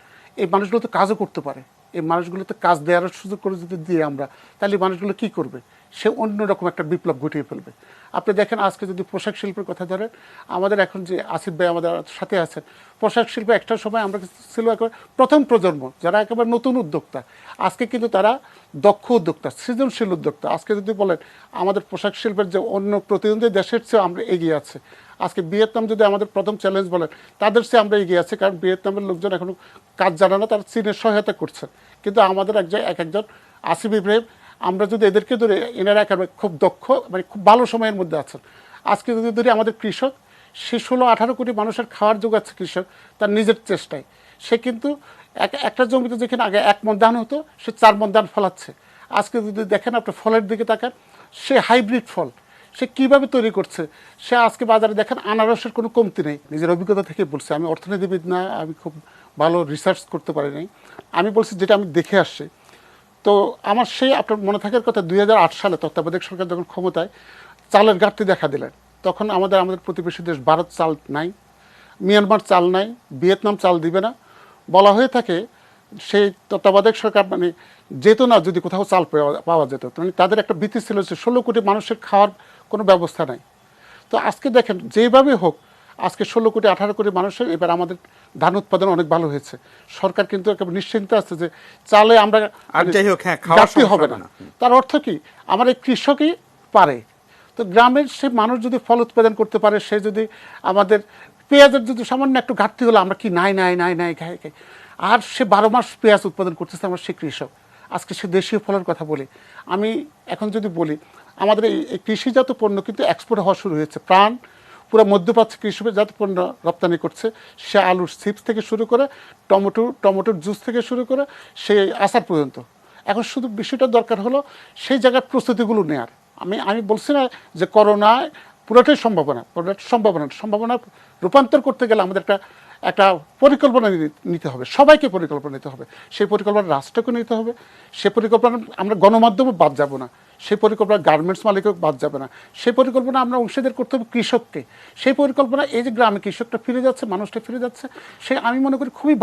এই মানুষগুলো তো কাজও করতে পারে, এই মানুষগুলোতে কাজ দেওয়ার সুযোগ করে যদি দিয়ে আমরা, তাহলে মানুষগুলো কি করবে? সে অন্যরকম একটা বিপ্লব ঘটিয়ে ফেলবে। আপনি দেখেন আজকে যদি পোশাক শিল্পের কথা ধরেন, আমাদের এখন যে আসিফ ভাই আমাদের সাথে আছেন, পোশাক শিল্প একটা সময় আমরা ছিল একেবারে প্রথম প্রজন্ম যারা একেবারে নতুন উদ্যোক্তা, আজকে কিন্তু তারা দক্ষ উদ্যোক্তা, সৃজনশীল উদ্যোক্তা। আজকে যদি বলেন আমাদের পোশাক শিল্পের যে অন্য প্রতিদ্বন্দ্বী দেশের চেয়ে আমরা এগিয়ে আছে। আজকে ভিয়েতনাম যদি আমাদের প্রথম চ্যালেঞ্জ বলেন, তাদের চেয়ে আমরা এগিয়ে আছি, কারণ ভিয়েতনামের লোকজন এখনও কাজ জানে না, তারা চীনের সহায়তা করছেন। কিন্তু আমাদের একজন আসিফ ইব্রাহিম, আমরা যদি এদেরকে ধরে, এনারা একেবারে খুব দক্ষ, মানে খুব ভালো সময়ের মধ্যে আছেন। আজকে যদি ধরি আমাদের কৃষক, সে ১৬-১৮ কোটি মানুষের খাওয়ার যোগাচ্ছে কৃষক তার নিজের চেষ্টায়। সে কিন্তু একটা জমিতে যেখানে আগে ১ মণ ধান হতো, সে ৪ মণ ধান ফলাচ্ছে। আজকে যদি দেখেন আপনি ফলের দিকে তাকান, সে হাইব্রিড ফল সে কীভাবে তৈরি করছে। সে আজকে বাজারে দেখেন আনারসের কোনো কমতি নেই। নিজের অভিজ্ঞতা থেকে বলছি, আমি অর্থনীতিবিদ না, আমি খুব ভালো রিসার্চ করতে পারি নাই, আমি বলছি যেটা আমি দেখে আসছি। তো আমার সেই আপনার মনে থাকার কথা ২০০৮ সালে তত্ত্বাবধায়ক সরকার যখন ক্ষমতায়, চালের ঘাটতি দেখা দিলেন, তখন আমাদের প্রতিবেশী দেশ ভারত চাল নাই, মিয়ানমার চাল নাই, ভিয়েতনাম চাল দিবে না বলা হয়ে থাকে। সেই তত্ত্বাবধায়ক সরকার মানে যেত না যদি কোথাও চাল পাওয়া যেত, মানে তাদের একটা ভীতি ছিল যে ১৬ কোটি মানুষের খাওয়ার কোনো ব্যবস্থা নাই। তো আজকে দেখেন যেভাবে হোক, আজকে ১৬ কোটি ১৮ কোটি মানুষের এবার আমাদের ধান উৎপাদন অনেক ভালো হয়েছে। সরকার কিন্তু একেবারে নিশ্চিন্ত আছে যে চালে আমরা ঘাটতি হবে না। তার অর্থ কি, আমার এই কৃষকই পারে। তো গ্রামের সে মানুষ যদি ফল উৎপাদন করতে পারে, সে যদি আমাদের পেঁয়াজের যদি সামান্য একটু ঘাটতি হলো, আমরা কি নাই খাই, আর সে ১২ মাস পেঁয়াজ উৎপাদন করতেছে আমার সে কৃষক। আজকে সে দেশীয় ফলের কথা বলি, আমি এখন যদি বলি আমাদের এই কৃষিজাত পণ্য কিন্তু এক্সপোর্ট হওয়া শুরু হয়েছে। প্রাণ পুরো মধ্যপ্রাচ্য কৃষিজাত পণ্য রপ্তানি করছে, সে আলুর চিপস থেকে শুরু করে টমেটোর জুস থেকে শুরু করে সে আচার পর্যন্ত। এখন শুধু বিষয়টা দরকার হলো সেই জায়গার প্রস্তুতিগুলো নেওয়ার। আমি বলছি না যে করোনা পুরোটাই সম্ভাবনা রূপান্তর করতে গেলে আমাদের একটা পরিকল্পনা নিতে হবে, সবাইকে পরিকল্পনা নিতে হবে। সেই পরিকল্পনা রাষ্ট্রকে নিতে হবে, সেই পরিকল্পনা আমরা গণমাধ্যমে বাদ যাব না, সেই পরিকল্পনা গার্মেন্টস মালিকও বাদ যাবে না, সেই পরিকল্পনা আমরা অংশীদার করতে হবে কৃষককে। সেই পরিকল্পনা এই যে গ্রামে কৃষকটা ফিরে যাচ্ছে, মানুষটা ফিরে যাচ্ছে, সে আমি মনে করি খুবই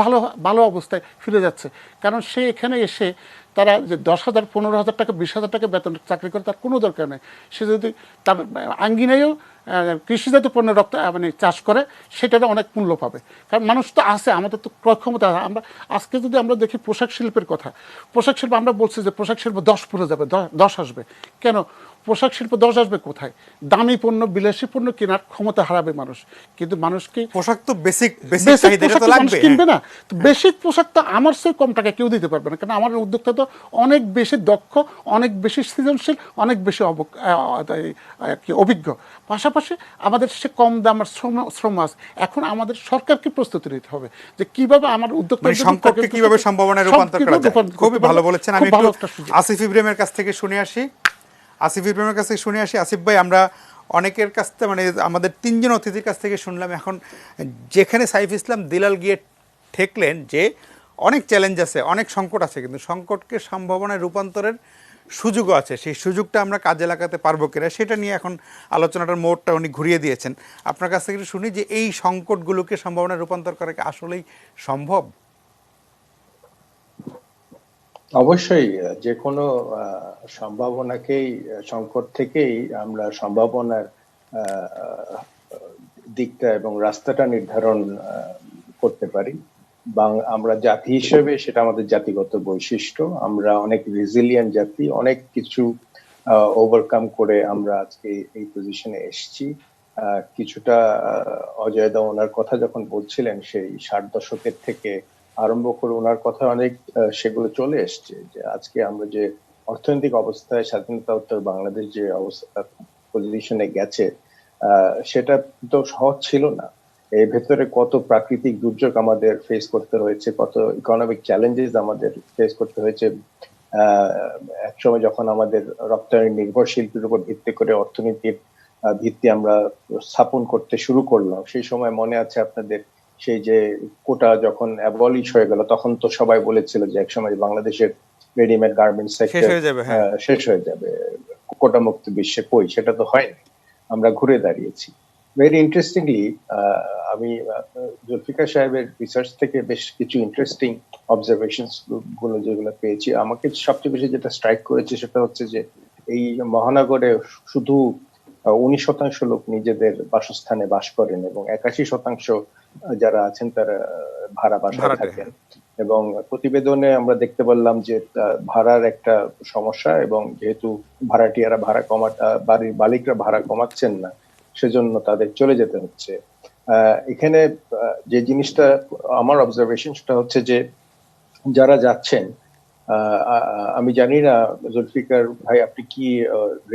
ভালো অবস্থায় ফিরে যাচ্ছে। কারণ সে এখানে এসে তারা যে ১০,০০০, ১৫,০০০ টাকা, ২০,০০০ টাকা বেতন চাকরি করে তার কোনো দরকার নেই। সে যদি তার আঙ্গিনায়ও কৃষিজাত পণ্য মানে চাষ করে, সেটাতে অনেক মূল্য পাবে। কারণ মানুষ তো আছে, আমাদের তো ক্রয় ক্ষমতা। আমরা আজকে যদি আমরা দেখি পোশাক শিল্পের কথা, পোশাক শিল্প আমরা বলছি যে পোশাক শিল্প ১০ পড়ে যাবে, ১০ আসবে। কেন পোশাক শিল্প ১০ আসবে কোথায়? দামি পণ্য, বিলাসী পণ্য কেনার ক্ষমতা হারাবে মানুষ। কিন্তু মানুষকে পোশাক তো বেসিক মানুষ কিনবে না। তো বেসিক পোশাক তো আমার চেয়ে কম টাকা কেউ দিতে পারবে না, কারণ আমার উদ্যোক্তা তো অনেক বেশি দক্ষ, অনেক বেশি সৃজনশীল, অনেক বেশি অভিজ্ঞ। পাশাপাশি আমাদের সে কম দামের শ্রম আছে। এখন আমাদের সরকারকে প্রস্তুতি নিতে হবে যে কিভাবে আমার উদ্যোক্তা সংকটকে কিভাবে সম্ভাবনায় রূপান্তর করা যায়। খুবই ভালো বলেছেন। আমি আসিফ ইব্রাহিমের কাছ থেকে শুনে আসি। আসিফ ভাই, আমরা অনেকের কাছ থেকে মানে আমাদের ৩ জন অতিথির কাছ থেকে শুনলাম, এখন যেখানে সাইফ ইসলাম দিলাল গিয়ে ঠেকলেন যে অনেক চ্যালেঞ্জ আছে, অনেক সংকট আছে, কিন্তু সংকটকে সম্ভাবনায় রূপান্তরের সুযোগও আছে। সেই সুযোগটা আমরা কাজে লাগাতে পারবো কিনা সেটা নিয়ে এখন আলোচনাটার মোড়টা উনি ঘুরিয়ে দিয়েছেন। আপনার কাছ থেকে শুনি যে এই সংকটগুলোকে সম্ভাবনায় রূপান্তর করা কি আসলেই সম্ভব? অবশ্যই যে কোনো সম্ভাবনাকেই, সংকট থেকেই আমরা সম্ভাবনার দিকটা এবং রাস্তাটা নির্ধারণ করতে পারি। আমরা জাতি হিসেবে সেটা আমাদের জাতিগত বৈশিষ্ট্য। আমরা অনেক রেজিলিয়েন্ট জাতি, অনেক কিছু ওভারকাম করে আমরা আজকে এই পজিশনে এসেছি। কিছুটা অজয়দা ওনার কথা যখন বলছিলেন সেই 60 দশকের থেকে আরম্ভ করে ওনার কথা অনেক সেগুলো চলে এসছে, যে আজকে আমরা যে অর্থনৈতিক অবস্থায় স্বাধীনতা বাংলাদেশ যে অবস্থা পজিশনে গেছে সেটা তো সহজ ছিল না। এর ভেতরে কত প্রাকৃতিক দুর্যোগ আমাদের ফেস করতে হয়েছে, কত ইকোনমিক চ্যালেঞ্জেস আমাদের ফেস করতে হয়েছে। একসময় যখন আমাদের রপ্তানি নির্ভর শিল্পের উপর ভিত্তি করে অর্থনীতির ভিত্তি আমরা স্থাপন করতে শুরু করলাম, সেই সময় মনে আছে আপনাদের সেই যে কোটা যখন অ্যাবলিশ হয়ে গেল, তখন তো সবাই বলেছিল যে একসময় বাংলাদেশের রেডিমেড গার্মেন্টস সেক্টর শেষ হয়ে যাবে, কোটা মুক্ত বিশ্বে। কই, সেটা তো হয়নি, আমরা ঘুরে দাঁড়িয়েছি। ভেরি ইন্টারেস্টিংলি আমি জুলফিকার সাহেবের রিসার্চ থেকে বেশ কিছু ইন্টারেস্টিং অবজারভেশনস গুলো যেগুলো পেয়েছি, আমাকে সবচেয়ে বেশি যেটা স্ট্রাইক করেছে সেটা হচ্ছে যে এই মহানগরে শুধু 19% লোক নিজেদের বাসস্থানে বাস করেন এবং 81% যারা আছেন তারা ভাড়া বাসায় থাকেন। এবং প্রতিবেদনে আমরা দেখতে পারলাম যে ভাড়ার একটা সমস্যা, এবং যেহেতু ভাড়াটিয়ারা বাড়ির মালিকরা ভাড়া কমাচ্ছেন না, সেজন্য তাদের চলে যেতে হচ্ছে। এখানে যে জিনিসটা আমার অবজারভেশন সেটা হচ্ছে যে যারা যাচ্ছেন, আমি জানি না জুলফিকার ভাই আপনি কি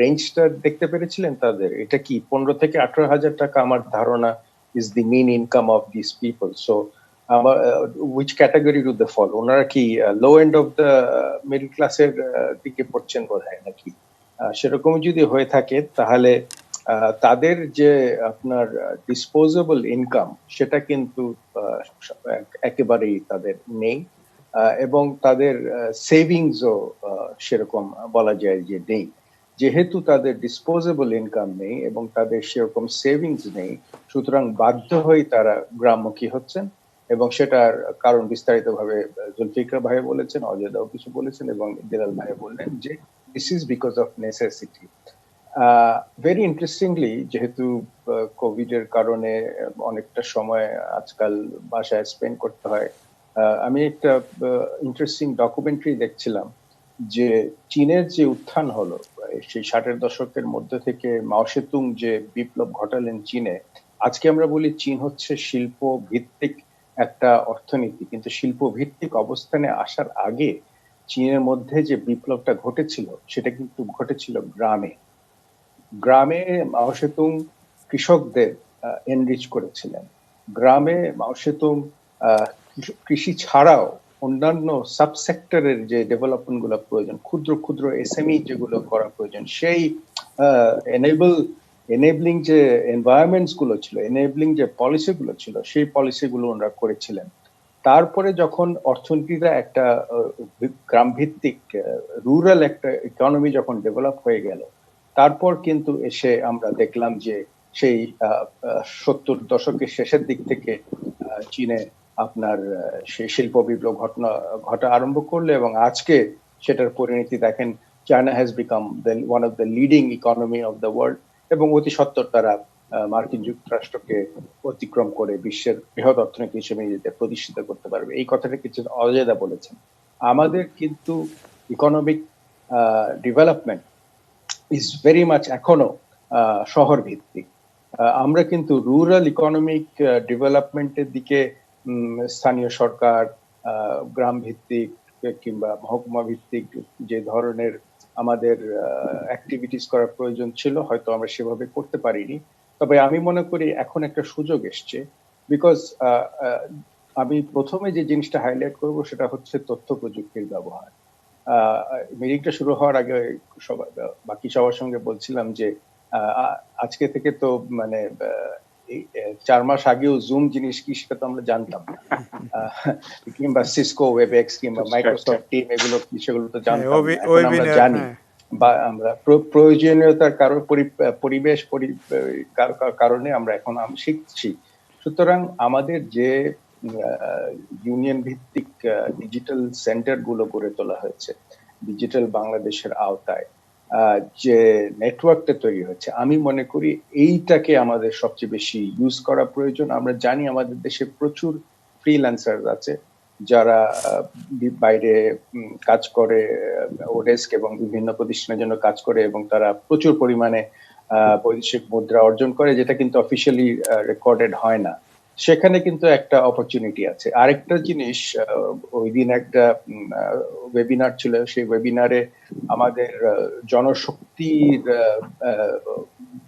রেঞ্জটা দেখতে পেরেছিলেন তাদের? এটা কি 15 থেকে 18,000 টাকা আমার ধারণা is the mean income of this people. So which category do they fall? ওনারা কি low end of the middle ক্লাসের দিকে পড়ছেন বোধ হয় নাকি? সেরকম যদি হয়ে থাকে তাহলে তাদের যে আপনার ডিসপোজেবল ইনকাম সেটা কিন্তু একেবারেই তাদের নেই, এবং তাদের সেভিংসও সেরকম বলা যায় যে নেই। যেহেতু তাদের ডিসপোজেবল ইনকাম নেই এবং তাদের সেরকম সেভিংস নেই, সুতরাং বাধ্য হয়ে তারা গ্রামমুখী হচ্ছেন, এবং সেটার কারণ বিস্তারিতভাবে জুলফিকার ভাই বলেছেন, অজয়দাও কিছু বলেছেন, এবং বেলাল ভাই বললেন যে this is because of necessity. Very interestingly, যেহেতু কোভিড এর কারণে অনেকটা সময় আজকাল বাসায় স্পেন্ড করতে হয়, আমি একটা ইন্টারেস্টিং ডকুমেন্টারি দেখছিলাম যে চীনের যে উত্থান হলো সেই 60-এর দশকের মধ্যে থেকে মাও সেতুং যে বিপ্লব ঘটালেন চীনে। আজকে আমরা বলি চীন হচ্ছে শিল্প ভিত্তিক একটা অর্থনীতি, কিন্তু শিল্প ভিত্তিক অবস্থানে আসার আগে চীনের মধ্যে যে বিপ্লবটা ঘটেছিল সেটা কিন্তু ঘটেছিল গ্রামে। গ্রামে মাও সেতুং কৃষকদের এনরিচ করেছিলেন। গ্রামে মাও সেতুং কৃষি ছাড়াও অন্যান্য সাবসেক্টরের যে ডেভেলপমেন্ট গুলো প্রয়োজন, ক্ষুদ্র ক্ষুদ্র এসএমই যেগুলো করা প্রয়োজন, সেই এনেবলিং যে এনভায়রনমেন্টস গুলো ছিল, এনেবলিং যে পলিসি গুলো ছিল, সেই পলিসি গুলো ওনারা করেছিলেন। তারপরে যখন অর্থনীতিটা একটা গ্রাম ভিত্তিক রুরাল একটা ইকোনমি যখন ডেভেলপ হয়ে গেল, তারপর কিন্তু এসে আমরা দেখলাম যে সেই 70 দশকের শেষের দিক থেকে চীনে আপনার সেই শিল্প বিপ্লব ঘটা আরম্ভ করলো, এবং আজকে সেটার পরিণতি দেখেন, China has become one of the leading economy of the world, এবং অতি সত্বর তারা মার্কিন যুক্তরাষ্ট্রকে অতিক্রম করে বিশ্বের বৃহৎ অর্থনীতি হিসেবে নিজেদের প্রতিষ্ঠিত করতে পারবে। এই কথাটা কিছু অজয়দা বলেছেন। আমাদের কিন্তু economic development is very much এখনো শহর ভিত্তিক। আমরা কিন্তু রুরাল ইকোনমিক ডেভেলপমেন্টের দিকে স্থানীয় সরকার, গ্রাম ভিত্তিক কিংবা মহকুমা ভিত্তিক যে ধরনের আমাদের অ্যাক্টিভিটিস করার প্রয়োজন ছিল, হয়তো আমরা সেভাবে করতে পারিনি। তবে আমি মনে করি এখন একটা সুযোগ এসছে, বিকজ আমি প্রথমে যে জিনিসটা হাইলাইট করব সেটা হচ্ছে তথ্য প্রযুক্তির ব্যবহার। মিটিংটা শুরু হওয়ার আগে বাকি সবার সঙ্গে বলছিলাম যে আজকে থেকে তো মানে 4 মাস আগেও জুম জিনিস কি সেটা তো আমরা জানতাম না, কিংবা সিসকো ওয়েবএক্স কিংবা মাইক্রোসফট টিম এগুলো কি সেগুলো তো জানতাম না। এখন আমরা জানি, বা আমরা প্রয়োজনীয়তার পরিবেশ কারণে আমরা এখন শিখছি। সুতরাং আমাদের যে ইউনিয়ন ভিত্তিক ডিজিটাল সেন্টার গুলো গড়ে তোলা হয়েছে ডিজিটাল বাংলাদেশের আওতায়, যে নেটওয়ার্কটা তৈরি হচ্ছে, আমি মনে করি এইটাকে আমাদের সবচেয়ে বেশি ইউজ করা প্রয়োজন। আমরা জানি আমাদের দেশে প্রচুর ফ্রিল্যান্সার আছে যারা বাইরে কাজ করে, ওডেস্ক এবং বিভিন্ন প্রতিষ্ঠানের জন্য কাজ করে, এবং তারা প্রচুর পরিমাণে বৈদেশিক মুদ্রা অর্জন করে, যেটা কিন্তু অফিসিয়ালি রেকর্ডেড হয় না, সেখানে কিন্তু একটা অপরচুনিটি আছে। আরেকটা জিনিস, ওই দিন একটা ওয়েবিনার ছিল, সেই ওয়েবিনারে আমাদের জনশক্তির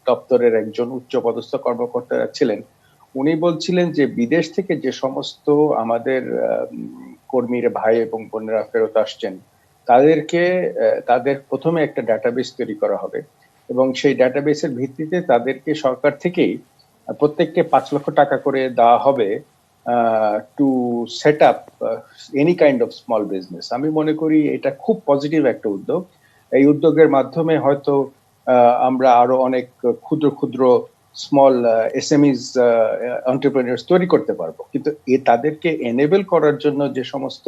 দপ্তরের একজন উচ্চপদস্থ কর্মকর্তা ছিলেন। উনি বলছিলেন যে বিদেশ থেকে যে সমস্ত আমাদের কর্মীরা, ভাই এবং বোনেরা ফেরত আসছেন, তাদের প্রথমে একটা ডাটাবেস তৈরি করা হবে এবং সেই ডাটাবেসের ভিত্তিতে তাদেরকে সরকার থেকেই প্রত্যেককে 5 লক্ষ টাকা করে দেওয়া হবে to set up any kind of small business. আমি মনে করি এটা খুব পজিটিভ একটা উদ্যোগ। এই উদ্যোগের মাধ্যমে হয়তো আমরা আরো অনেক ক্ষুদ্র ক্ষুদ্র স্মল এসএমইজ এন্টারপ্রেনিয়ার্স তৈরি করতে পারবো, কিন্তু তাদেরকে এনেবল করার জন্য যে সমস্ত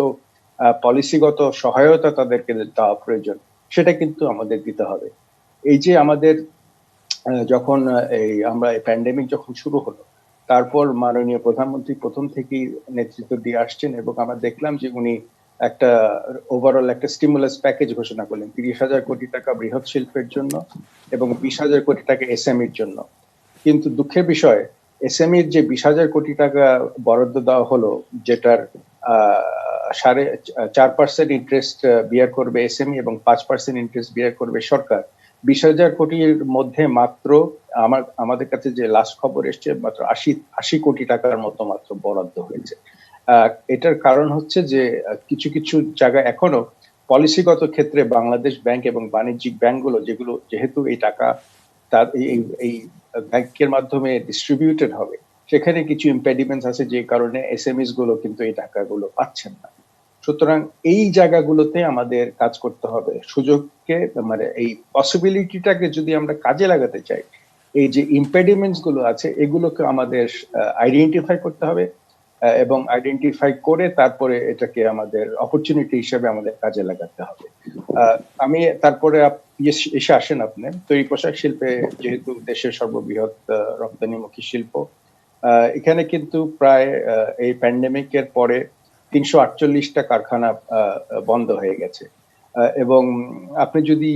পলিসিগত সহায়তা তাদেরকে দেওয়া প্রয়োজন, সেটা কিন্তু আমাদের দিতে হবে। এই যে আমাদের যখন আমরা এই প্যান্ডেমিক যখন শুরু হলো, তারপর মাননীয় প্রধানমন্ত্রী প্রথম থেকেই নেতৃত্ব দিয়ে আসছেন এবং আমরা দেখলাম যে উনি একটা ওভারঅল একটা স্টিমুলাস প্যাকেজ ঘোষণা করলেন, 30,000 কোটি টাকা বৃহৎ শিল্পের জন্য এবং 20,000 কোটি টাকা এসএমইর জন্য। কিন্তু দুঃখের বিষয়, এসএমইর যে 20,000 কোটি টাকা বরাদ্দ দেওয়া হলো, যেটার 4.5% ইন্টারেস্ট বিয়ার করবে এসএমই এবং 5% ইন্টারেস্ট বিয়ার করবে সরকার, 20,000 কোটির মধ্যে মাত্র আমাদের কাছে যে লাস্ট খবর এসছে, মাত্র 80 কোটি টাকার মতো মাত্র বরাদ্দ হয়েছে। এটার কারণ হচ্ছে যে কিছু কিছু জায়গায় এখনো পলিসিগত ক্ষেত্রে বাংলাদেশ ব্যাংক এবং বাণিজ্যিক ব্যাংকগুলো, যেহেতু এই টাকা এই ব্যাংকের মাধ্যমে ডিস্ট্রিবিউটেড হবে, সেখানে কিছু ইম্পেডিমেন্টস আছে, যে কারণে এসএমইস গুলো কিন্তু এই টাকাগুলো পাচ্ছেন না। সুতরাং এই জায়গাগুলোতে আমাদের কাজ করতে হবে। সুযোগকে, মানে এই পসিবিলিটিটাকে যদি আমরা কাজে লাগাতে চাই, এই যে ইম্পেডিমেন্টস গুলো আছে এগুলোকে আমাদের আইডেন্টিফাই করতে হবে এবং আইডেন্টিফাই করে তারপরে এটাকে আমাদের অপরচুনিটি হিসেবে আমাদের কাজে লাগাতে হবে। আমি তারপরে এসে আসেন আপনি তৈরি পোশাক শিল্পে, যেহেতু দেশের সর্ববৃহৎ রপ্তানিমুখী শিল্প, এখানে কিন্তু প্রায় এই প্যান্ডেমিকের পরে 348টা কারখানা বন্ধ হয়ে গেছে এবং আপনি যদি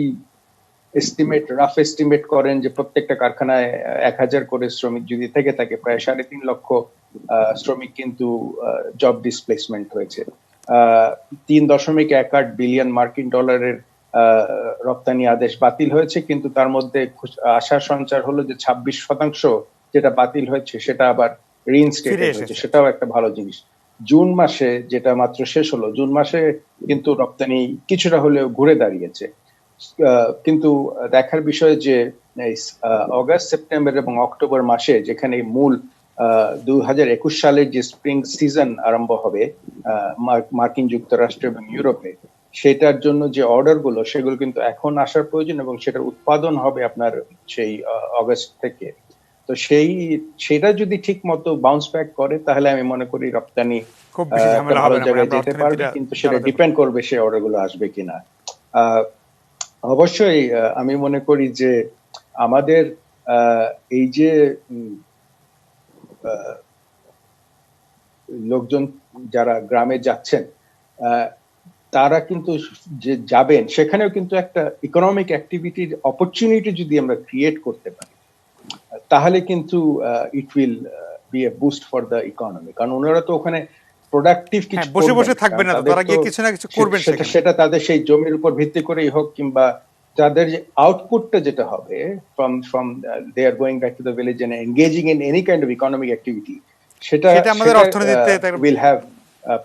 রাফ এস্টিমেট করেন যে প্রত্যেকটা কারখানায় 1,000 করে শ্রমিক যদি থেকে থাকে, প্রায় 3.5 লক্ষ শ্রমিক কিন্তু জব ডিসপ্লেসমেন্ট হয়েছে। 3.18 বিলিয়ন মার্কিন ডলারের রপ্তানি আদেশ বাতিল হয়েছে, কিন্তু তার মধ্যে আশার সঞ্চার হলো যে 26% যেটা বাতিল হয়েছে সেটা আবার রিইনস্টেট হয়েছে, সেটাও একটা ভালো জিনিস। জুন মাসে যেটা মাত্র শেষ হলো, জুন মাসে কিন্তু রপ্তানি কিছুটা হলেও ঘুরে দাঁড়িয়েছে। কিন্তু দেখার বিষয় যে অগাস্ট, সেপ্টেম্বর এবং অক্টোবর মাসে, যেখানে মূল 2021 সালের যে স্প্রিং সিজন আরম্ভ হবে মার্কিন যুক্তরাষ্ট্র এবং ইউরোপে, সেটার জন্য যে অর্ডার গুলো, সেগুলো কিন্তু এখন আসার প্রয়োজন এবং সেটার উৎপাদন হবে আপনার সেই অগাস্ট থেকে। তো সেটা যদি ঠিক মতো বাউন্স ব্যাক করে, তাহলে আমি মনে করি রপ্তানি খুব ভালো জায়গায় যেতে পারবে, কিন্তু সেটা ডিপেন্ড করবে সেই অর্ডার গুলো আসবে কিনা। অবশ্যই আমি মনে করি যে আমাদের এই যে লোকজন যারা গ্রামে যাচ্ছেন, তারা কিন্তু যে যাবেন, সেখানেও কিন্তু একটা ইকোনমিক অ্যাক্টিভিটির অপরচুনিটি যদি আমরা ক্রিয়েট করতে পারি, তাহলে কিন্তু it will B A boost for the economy. কারণ ওনারা তো ওখানে প্রোডাক্টিভ কিছু বসে বসে থাকবে না, তারা গিয়ে কিছু না কিছু করবেন, সেটা তাদের সেই জমির উপর ভিত্তি করেই হোক, কিংবা তাদের যে আউটপুটটা যেটা হবে from they are going back to the village and engaging in any kind of economic activity, সেটা আমাদের অর্থনীতিতে will have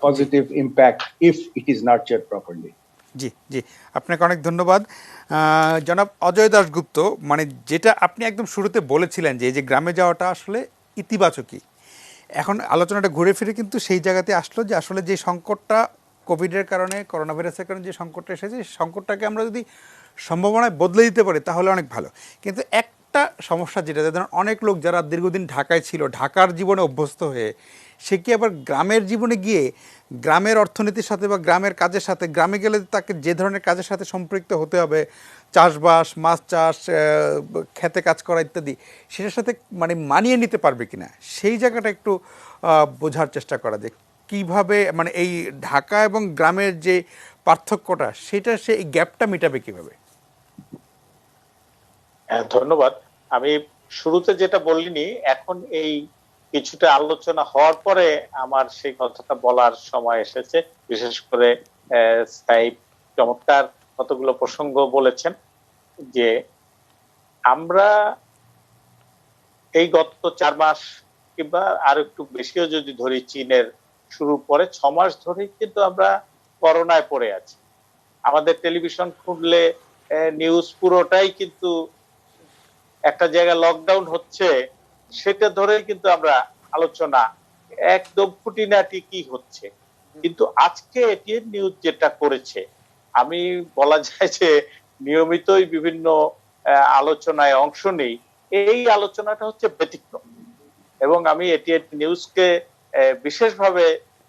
positive impact if it is nurtured properly. জি জি, আপনাকে অনেক ধন্যবাদ জনাব অজয় দাশগুপ্ত। মানে যেটা আপনি একদম শুরুতে বলেছিলেন যে এই যে গ্রামে যাওয়াটা আসলে ইতিবাচকই, এখন আলোচনাটা ঘুরে ফিরে কিন্তু সেই জায়গাতে আসলো যে আসলে যে সংকটটা কোভিডের কারণে, করোনা ভাইরাসের কারণে যে সংকটটা এসেছে, সেই সংকটটাকে আমরা যদি সম্ভাবনায় বদলে দিতে পারি তাহলে অনেক ভালো। কিন্তু একটা সমস্যা যেটা, ধরুন অনেক লোক যারা দীর্ঘদিন ঢাকায় ছিল, ঢাকার জীবনে অভ্যস্ত হয়ে, সে কি আবার গ্রামের জীবনে গিয়ে গ্রামের অর্থনীতির সাথে বা গ্রামের কাজের সাথে, গ্রামে গেলে তাকে যে ধরনের কাজের সাথে সম্পৃক্ত হতে হবে, চাষবাস, মাছ চাষ, খেতে কাজ করা ইত্যাদি, সেটার সাথে মানে মানিয়ে নিতে পারবে কিনা, সেই জায়গাটা একটু বোঝার চেষ্টা করা যায় কিভাবে, মানে এই ঢাকা এবং গ্রামের যে পার্থক্যটা, সেটা সে এই গ্যাপটা মেটাবে কিভাবে। ধন্যবাদ। আমি শুরুতে যেটা বলিনি, এখন এই কিছুটা আলোচনা হওয়ার পরে আমার সেই কথাটা বলার সময় এসেছে। বিশেষ করে সাইব চমৎকার কতগুলো প্রসঙ্গ বলেছেন যে আমরা এই গত 4 মাস কিংবা আর একটু বেশিও যদি ধরি, চীনের শুরুর পরে 6 মাস ধরে কিন্তু আমরা করোনায় পড়ে আছি। আমাদের টেলিভিশন খুললে নিউজ পুরোটাই কিন্তু একটা জায়গায় লকডাউন হচ্ছে, সেটা ধরেই কিন্তু আমরা আলোচনা একদম খুঁটিনাটি কি হচ্ছে। কিন্তু আজকে এটিএন নিউজ যেটা করেছে, আমি বলা যায় যে নিয়মিতই বিভিন্ন আলোচনায় অংশ নেই, এই আলোচনাটা হচ্ছে ব্যতিক্রম। এবং আমি এটিএন নিউজকে বিশেষভাবে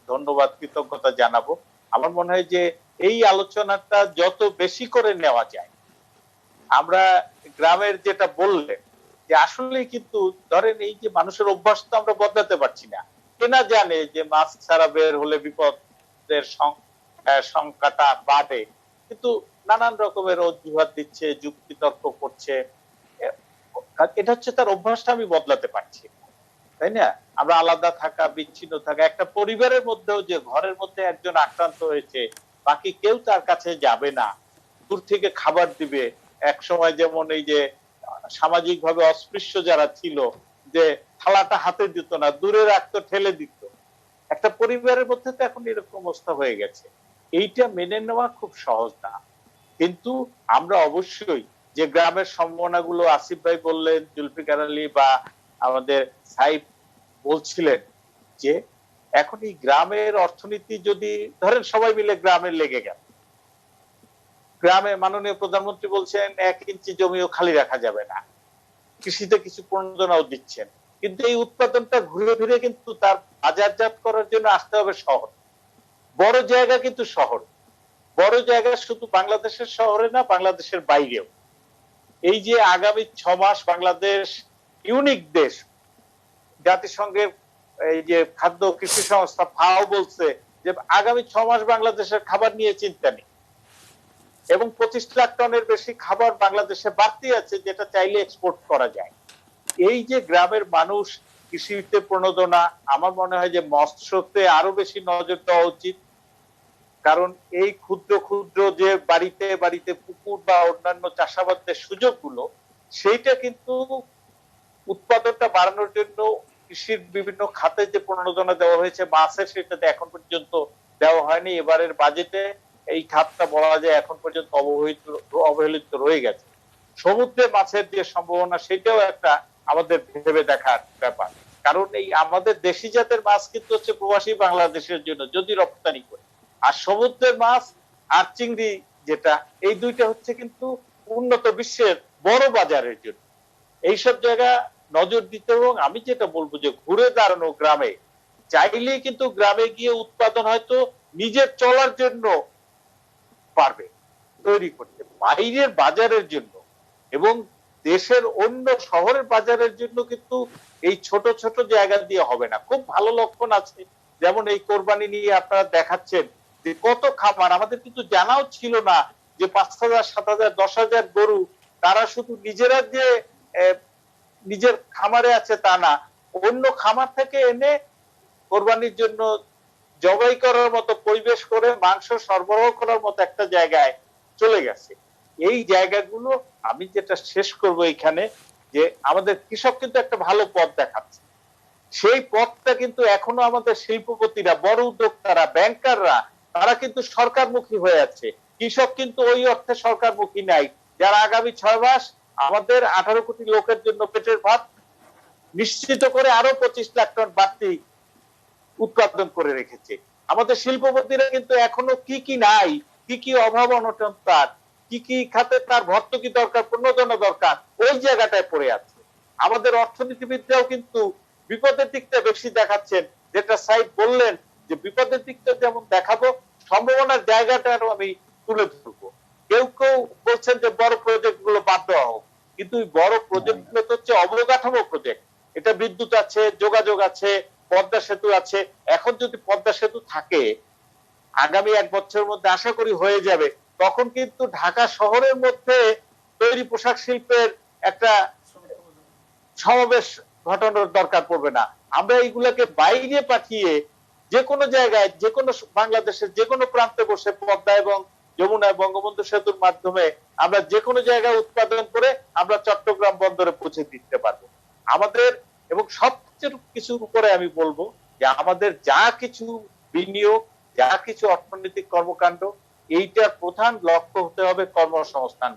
ধন্যবাদ, কৃতজ্ঞতা জানাবো। আমার মনে হয় যে এই আলোচনাটা যত বেশি করে নেওয়া যায়, আমরা গ্রামের যেটা বললেন যে আসলে কিন্তু ধরেন এই যে মানুষের অভ্যাস তো আমরা বদলাতে পারছি না। কেনা জানে যে মাস্ক ছাড়া বের হলে বিপদের সংখ্যাটা বাড়ে, কিন্তু নানান রকমের অজুহাত দিচ্ছে, যুক্তি তর্ক করছে। এটা হচ্ছে তার অভ্যাসটা আমি বদলাতে পারছি না, তাই না? আমরা আলাদা থাকা, বিচ্ছিন্ন থাকা, একটা পরিবারের মধ্যেও যে ঘরের মধ্যে একজন আক্রান্ত হয়েছে, বাকি কেউ তার কাছে যাবে না, দূর থেকে খাবার দিবে। এক সময় যেমন এই যে সামাজিক ভাবে অস্পৃশ্য যারা ছিল, যে থালাটা হাতে দিত না, দূরে রাখতো, ঠেলে দিত। একটা পরিবারের মধ্যে তো এখন এরকম অবস্থা হয়ে গেছে। এইটা মেনে নেওয়া খুব সহজ না। কিন্তু আমরা অবশ্যই যে গ্রামের সম্ভাবনাগুলো আসিফ ভাই বললেন, জুলফিকার আলী বা আমাদের সাইব বলছিলেন, যে এখন এই গ্রামের অর্থনীতি যদি ধরেন সবাই মিলে গ্রামে লেগে গেল, গ্রামে মাননীয় প্রধানমন্ত্রী বলছেন 1 ইঞ্চি জমিও খালি রাখা যাবে না, কৃষিতে কিছু প্রণোদনাও দিচ্ছেন, কিন্তু এই উৎপাদনটা ঘুরে ফিরে কিন্তু তার বাজারজাত করার জন্য আসতে হবে শহর। বড় জায়গা কিন্তু শহর, বড় জায়গা শুধু বাংলাদেশের শহরে না, বাংলাদেশের বাইরেও। এই যে আগামী 6 মাস বাংলাদেশ ইউনিক দেশ, জাতিসংঘের এই যে খাদ্য কৃষি সংস্থা ফাও বলছে যে আগামী 6 মাস বাংলাদেশের খাবার নিয়ে চিন্তা নেই, এবং 25 লাখ টনের বেশি খাবার বাংলাদেশে বাড়তি আছে, যেটা চাইলে এক্সপোর্ট করা যায়। এই যে গ্রামের মানুষ কৃষিতে প্রণোদনা, আমার মনে হয় যে মৎস্যতে আরো বেশি নজর দেওয়া উচিত। কারণ এই ক্ষুদ্র ক্ষুদ্র যে বাড়িতে বাড়িতে পুকুর বা অন্যান্য চাষাবাদের সুযোগগুলো, সেইটা কিন্তু উৎপাদনটা বাড়ানোর জন্য কৃষির বিভিন্ন খাতে যে প্রণোদনা দেওয়া হয়েছে, মাছের সেটাতে এখন পর্যন্ত দেওয়া হয়নি। এবারের বাজেটে এই খাতটা বলা যায় এখন পর্যন্ত অবহেলিত রয়ে গেছে। সমুদ্রে মাছের যে সম্ভাবনা, সেটাও একটা আমাদের ভেবে দেখার ব্যাপার। কারণ এই আমাদের দেশি জাতের মাছ কিন্তু হচ্ছে প্রবাসী বাংলাদেশের জন্য যদি রপ্তানি করে, আর সমুদ্রের মাছ আর চিংড়ি যেটা, এই দুইটা হচ্ছে কিন্তু উন্নত বিশ্বের বড় বাজারের জন্য। এইসব জায়গা নজর দিতে। এবং আমি যেটা বলবো যে ঘুরে দাঁড়ানো গ্রামে, চাইলেই কিন্তু গ্রামে গিয়ে উৎপাদন হয়তো নিজের চলার জন্য পারবে তৈরি করতে, বাইরের বাজারের জন্য এবং দেশের অন্য শহরের বাজারের জন্য কিন্তু এই ছোট ছোট জায়গা দিয়ে হবে না। খুব ভালো লক্ষণ আছে, যেমন এই কোরবানি নিয়ে আপনারা দেখাচ্ছেন যে কত খামার, আমাদের কিন্তু জানাও ছিল না যে 5,000, 7,000, 10,000 গরু তারা শুধু নিজেরা যে নিজের খামারে আছে তা না, অন্য খামার থেকে এনে কোরবানির জন্য জবাই করার মতো পরিবেশ করে মাংস সরবরাহ করার মতো একটা জায়গায় চলে গেছে। এই জায়গাগুলো আমি যেটা শেষ করব এখানে, যে আমাদের কৃষক কিন্তু একটা ভালো পথ দেখাচ্ছে। সেই পথটা কিন্তু এখনো আমাদের শিল্পপতিরা, বড় উদ্যোক্তারা, ব্যাংকাররা, তারা কিন্তু সরকারমুখী হয়ে আছে। কৃষক কিন্তু ওই অর্থে সরকারমুখী নাই, যারা আগামী 6 মাস আমাদের 18 কোটি লোকের জন্য পেটের ভাত নিশ্চিত করে আরো 25 লাখ টন বাড়তি উৎপাদন করে রেখেছে। আমাদের শিল্পপতিরা কিন্তু এখনো কি কি নাই, কি কি অভাব অনটন, তার কি কি খাতে তার ভর্তুকি দরকার, প্রণোদনা দরকার, ওই জায়গাটায় পড়ে আছে। আমাদের অর্থনীতিবিদরাও কিন্তু বিপদের দিকটা বেশি দেখাচ্ছেন, যেটা সাইদ বললেন যে বিপদের দিকটা যেমন দেখাবো, সম্ভাবনার জায়গাটা আমি তুলে ধরবো। কেউ কেউ বলছেন যে বড় প্রজেক্ট গুলো বাদ দেওয়া হোক, কিন্তু বড় প্রজেক্ট গুলো তো হচ্ছে অবকাঠামো প্রজেক্ট। এটা বিদ্যুৎ আছে, যোগাযোগ আছে, পদ্মা সেতু আছে। এখন যদি পদ্মা সেতু থাকে, আগামী 1 বছরের মধ্যে আশা করি হয়ে যাবে, তখন কিন্তু ঢাকা শহরের মধ্যে তৈরি পোশাক শিল্পের একটা সমাবেশ ঘটানোর দরকার পড়বে না। আমরা এইগুলাকে বাইরে পাঠিয়ে যে কোনো জায়গায়, যে কোনো বাংলাদেশের যে কোনো প্রান্তে বসে পদ্মা এবং যমুনায় বঙ্গবন্ধু সেতুর মাধ্যমে আমরা যে কোনো জায়গায় উৎপাদন করে আমরা চট্টগ্রাম বন্দরে পৌঁছে দিতে পারবো। আমাদের এবং সবচেয়ে কিছুর উপরে আমি বলবো যে আমাদের যা কিছু বিনিয়োগ, যা কিছু অর্থনৈতিক কর্মকাণ্ড, এইটার প্রধান লক্ষ্য হতে হবে কর্মসংস্থান,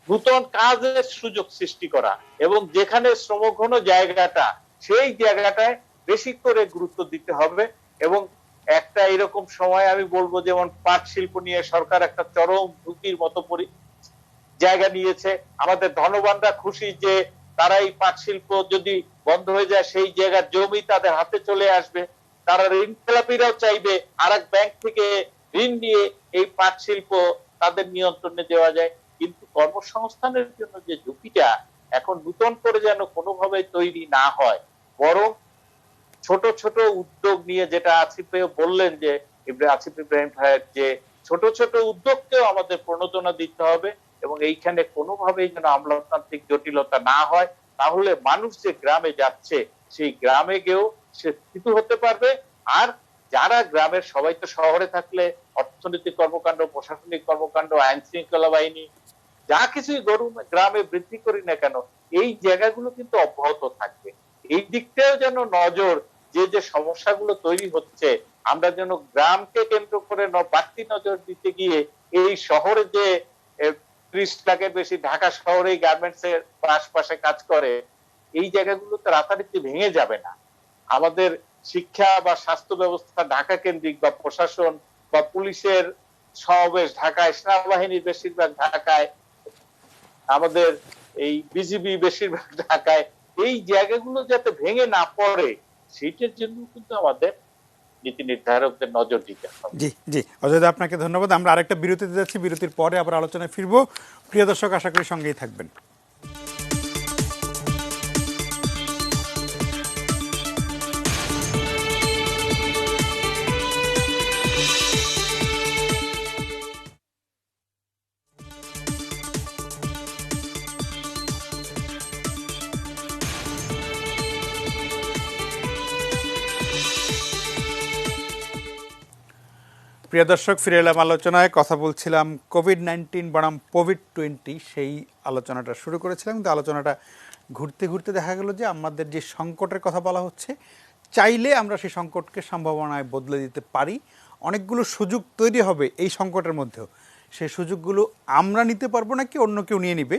নতুন কাজের সুযোগ সৃষ্টি করা, এবং যেখানে শ্রমঘন জায়গাটা সেই জায়গাটায় বেশি করে গুরুত্ব দিতে হবে। এবং একটা এরকম সময় আমি বলবো যেমন পাট শিল্প নিয়ে সরকার একটা চরম ঝুঁকির মতো জায়গা নিয়েছে। আমাদের ধনবানরা খুশি যে তারা এই পাট শিল্প যদি বন্ধ হয়ে যায় সেই জায়গার জমি তাদের হাতে চলে আসবে। তারা ঋণ খেলাপিরাও চাইবে আর এক ব্যাংক থেকে ঋণ নিয়ে এই পাট শিল্প তাদের নিয়ন্ত্রণে দেওয়া যায়। কিন্তু কর্মসংস্থানের জন্য যে ঝুঁকিটা এখন নতুন করে যেন কোনোভাবে তৈরি না হয়, বরং ছোট ছোট উদ্যোগ নিয়ে, যেটা আসিফ বললেন যে আসিফ ইব্রাহিম ভাইয়ের, যে ছোট ছোট উদ্যোগকেও আমাদের প্রণোদনা দিতে হবে এবং এইখানে কোনোভাবেই যেন আমলাতান্ত্রিক জটিলতা না হয়। তাহলে মানুষ যে গ্রামে যাচ্ছে সেই গ্রামে গিয়েও সে স্থিত হতে পারবে। আর যারা গ্রামের, সবাই তো শহরে থাকলে অর্থনৈতিক কর্মকাণ্ড, প্রশাসনিক কর্মকাণ্ড, আইন শৃঙ্খলা বাহিনী যা কিছুই গ্রামে বৃদ্ধি করি না কেন, এই জায়গাগুলো কিন্তু অব্যাহত থাকবে। এই দিকটাও যেন নজর, যে যে সমস্যাগুলো তৈরি হচ্ছে, আমরা যেন গ্রামকে কেন্দ্র করে বাড়তি নজর দিতে গিয়ে এই শহরে যে 30 লাখের বেশি ঢাকা শহরে গার্মেন্টস এর আশপাশে কাজ করে, এই জায়গাগুলো তো রাতারাতি ভেঙে যাবে না। আমাদের শিক্ষা বা স্বাস্থ্য ব্যবস্থা ঢাকা কেন্দ্রিক, বা প্রশাসন বা পুলিশের সমাবেশ ঢাকায়, সেনাবাহিনীর বেশিরভাগ ঢাকায়, আমাদের এই বিজিবি বেশিরভাগ ঢাকায়, এই জায়গাগুলো যাতে ভেঙে না পড়ে সেটার জন্য কিন্তু আমাদের নীতি নির্ধারকদের নজর দিতে হবে। জি জি, অজয় দা, আপনাকে ধন্যবাদ। আমরা আরেকটা বিরতিতে যাচ্ছি, বিরতির পরে আবার আলোচনায় ফিরবো। প্রিয় দর্শক, আশা করি সঙ্গেই থাকবেন। প্রিয় দর্শক, ফিরে এলাম আলোচনায়। কথা বলছিলাম কোভিড-19 বনাম কোভিড-20, সেই আলোচনাটা শুরু করেছিলাম। কিন্তু আলোচনাটা ঘুরতে ঘুরতে দেখা গেল যে আমাদের যে সংকটের কথা বলা হচ্ছে, চাইলে আমরা সেই সংকটকে সম্ভাবনায় বদলে দিতে পারি। অনেকগুলো সুযোগ তৈরি হবে এই সংকটের মধ্যেও। সেই সুযোগগুলো আমরা নিতে পারবো নাকি অন্য কেউ নিয়ে নিবে,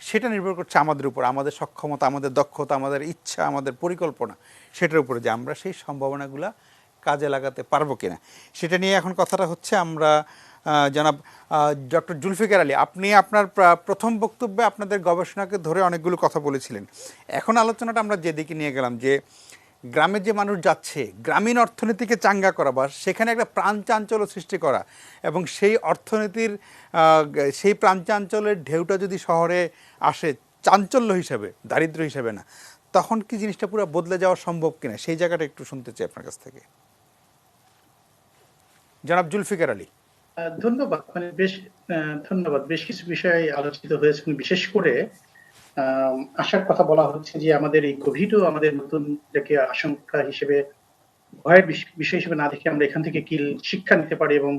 সেটা নির্ভর করছে আমাদের উপর, আমাদের সক্ষমতা, আমাদের দক্ষতা, আমাদের ইচ্ছা, আমাদের পরিকল্পনা, সেটার উপরে যে আমরা সেই সম্ভাবনাগুলো কাজে লাগাতে পারবো কিনা, সেটা নিয়ে এখন কথাটা হচ্ছে। আমরা জনাব ডক্টর জুলফিকার আলী, আপনি আপনার প্রথম বক্তব্যে আপনাদের গবেষণাকে ধরে অনেকগুলো কথা বলেছিলেন। এখন আলোচনাটা আমরা যেদিকে নিয়ে গেলাম, যে গ্রামে যে মানুষ যাচ্ছে, গ্রামীণ অর্থনীতিকে চাঙ্গা করা বা সেখানে একটা প্রাণচাঞ্চল্য সৃষ্টি করা, এবং সেই অর্থনীতির সেই প্রাণচাঞ্চল্যের ঢেউটা যদি শহরে আসে চাঞ্চল্য হিসাবে, দারিদ্র্য হিসাবে না, তখন কি জিনিসটা পুরো বদলে যাওয়া সম্ভব কিনা, সেই জায়গাটা একটু শুনতে চাই আপনার কাছ থেকে, জনাব জুলফিকার আলী। ধন্যবাদ। ধন্যবাদ। বেশ কিছু বিষয় আলোচিত হয়েছে, বিশেষ করে আশার কথা বলা হচ্ছে যে আমাদের এই কোভিডও আমাদের নতুন থেকে আশঙ্কা হিসেবে, ভয়ের বিষয় হিসেবে না দেখে আমরা এখান থেকে কি শিক্ষা নিতে পারি এবং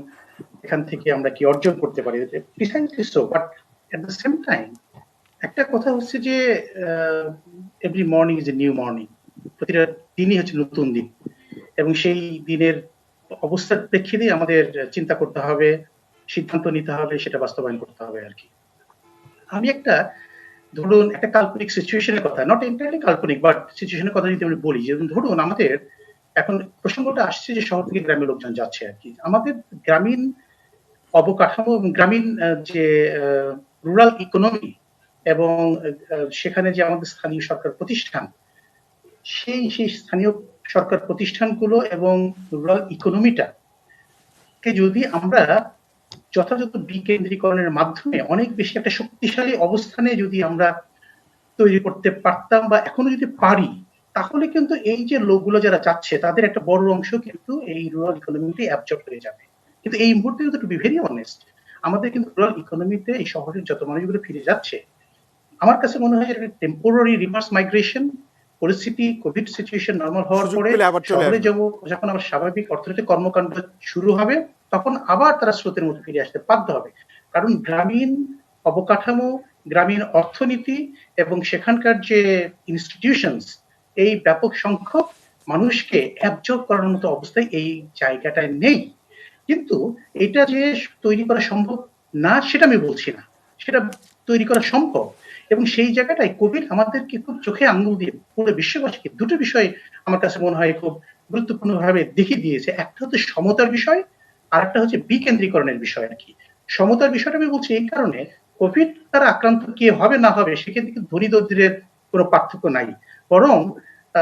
এখান থেকে আমরা কি অর্জন করতে পারি। Precisely so, but at the same time একটা কথা হচ্ছে যে every morning is a new morning. প্রতিটা দিনই হচ্ছে নতুন দিন, এবং সেই দিনের অবস্থার প্রেক্ষিতে আমাদের চিন্তা করতে হবে, সিদ্ধান্ত নিতে হবে, সেটা বাস্তবায়ন করতে হবে আর কি। আমি ধরুন একটা কাল্পনিক সিচুয়েশনের কথা, নট এন্টারলি কাল্পনিক, বাট সিচুয়েশনের কথা যদি আমি বলি, যেমন ধরুন আমাদের এখন প্রসঙ্গটা আসছে যে শহর থেকে গ্রামের লোকজন যাচ্ছে আর কি। আমাদের গ্রামীণ অবকাঠামো এবং গ্রামীণ যে রুরাল ইকোনমি এবং সেখানে যে আমাদের স্থানীয় সরকার প্রতিষ্ঠান, সেই স্থানীয় সরকার প্রতিষ্ঠানগুলো এবং রুরাল ইকোনমিটাকে যদি আমরা যথাযথ বিকেন্দ্রীকরণের মাধ্যমে অনেক বেশি একটা শক্তিশালী অবস্থানে যদি আমরা তৈরি করতে পারতাম বা এখনো যদি পারি, তাহলে কিন্তু এই যে লোকগুলো যারা যাচ্ছে তাদের একটা বড় অংশ কিন্তু এই রুরাল ইকোনমিতে অ্যাবজর্ব হয়ে যাবে। কিন্তু এই মুহূর্তে টু বি ভেরি অনেস্ট, আমাদের কিন্তু রুরাল ইকোনমিতে এই শহরের যত মানুষগুলো ফিরে যাচ্ছে, আমার কাছে মনে হয় এটা টেম্পোরারি রিভার্স মাইগ্রেশন। পরিস্থিতি কোভিড সিচুয়েশন নরমাল হওয়ার সুযোগ পরে পেলে আবার চলে শহরে আসবে। যাব, যখন আবার স্বাভাবিক অর্থনৈতিক কর্মকাণ্ড শুরু হবে তখন আবার তারা স্রোতের মতো ফিরে আসতে বাধ্য হবে। কারণ গ্রামীণ অবকাঠামো, গ্রামীণ অর্থনীতি এবং সেখানকার যে ইনস্টিটিউশনস, এই ব্যাপক সংখ্যক মানুষকে অ্যাবজর্ব করার মতো অবস্থায় এই জায়গাটায় নেই। কিন্তু এটা যে তৈরি করা সম্ভব না সেটা আমি বলছি না, সেটা তৈরি করা সম্ভব। এবং সেই জায়গাটায় কোভিড আমাদেরকে খুব চোখে আঙ্গুল দিয়ে পুরো বিশ্ববাসীকে দুটো বিষয় আমার কাছে মনে হয় খুব গুরুত্বপূর্ণভাবে দেখিয়ে দিয়েছে। একটা হচ্ছে সমতার বিষয়, আর একটা হচ্ছে বিকেন্দ্রীকরণের বিষয় আর কি। সমতার বিষয়টা আমি বলছি এই কারণে, কোভিড দ্বারা আক্রান্ত কে হবে না হবে সেক্ষেত্রে কিন্তু ধনী দরিদ্রের কোনো পার্থক্য নাই, বরং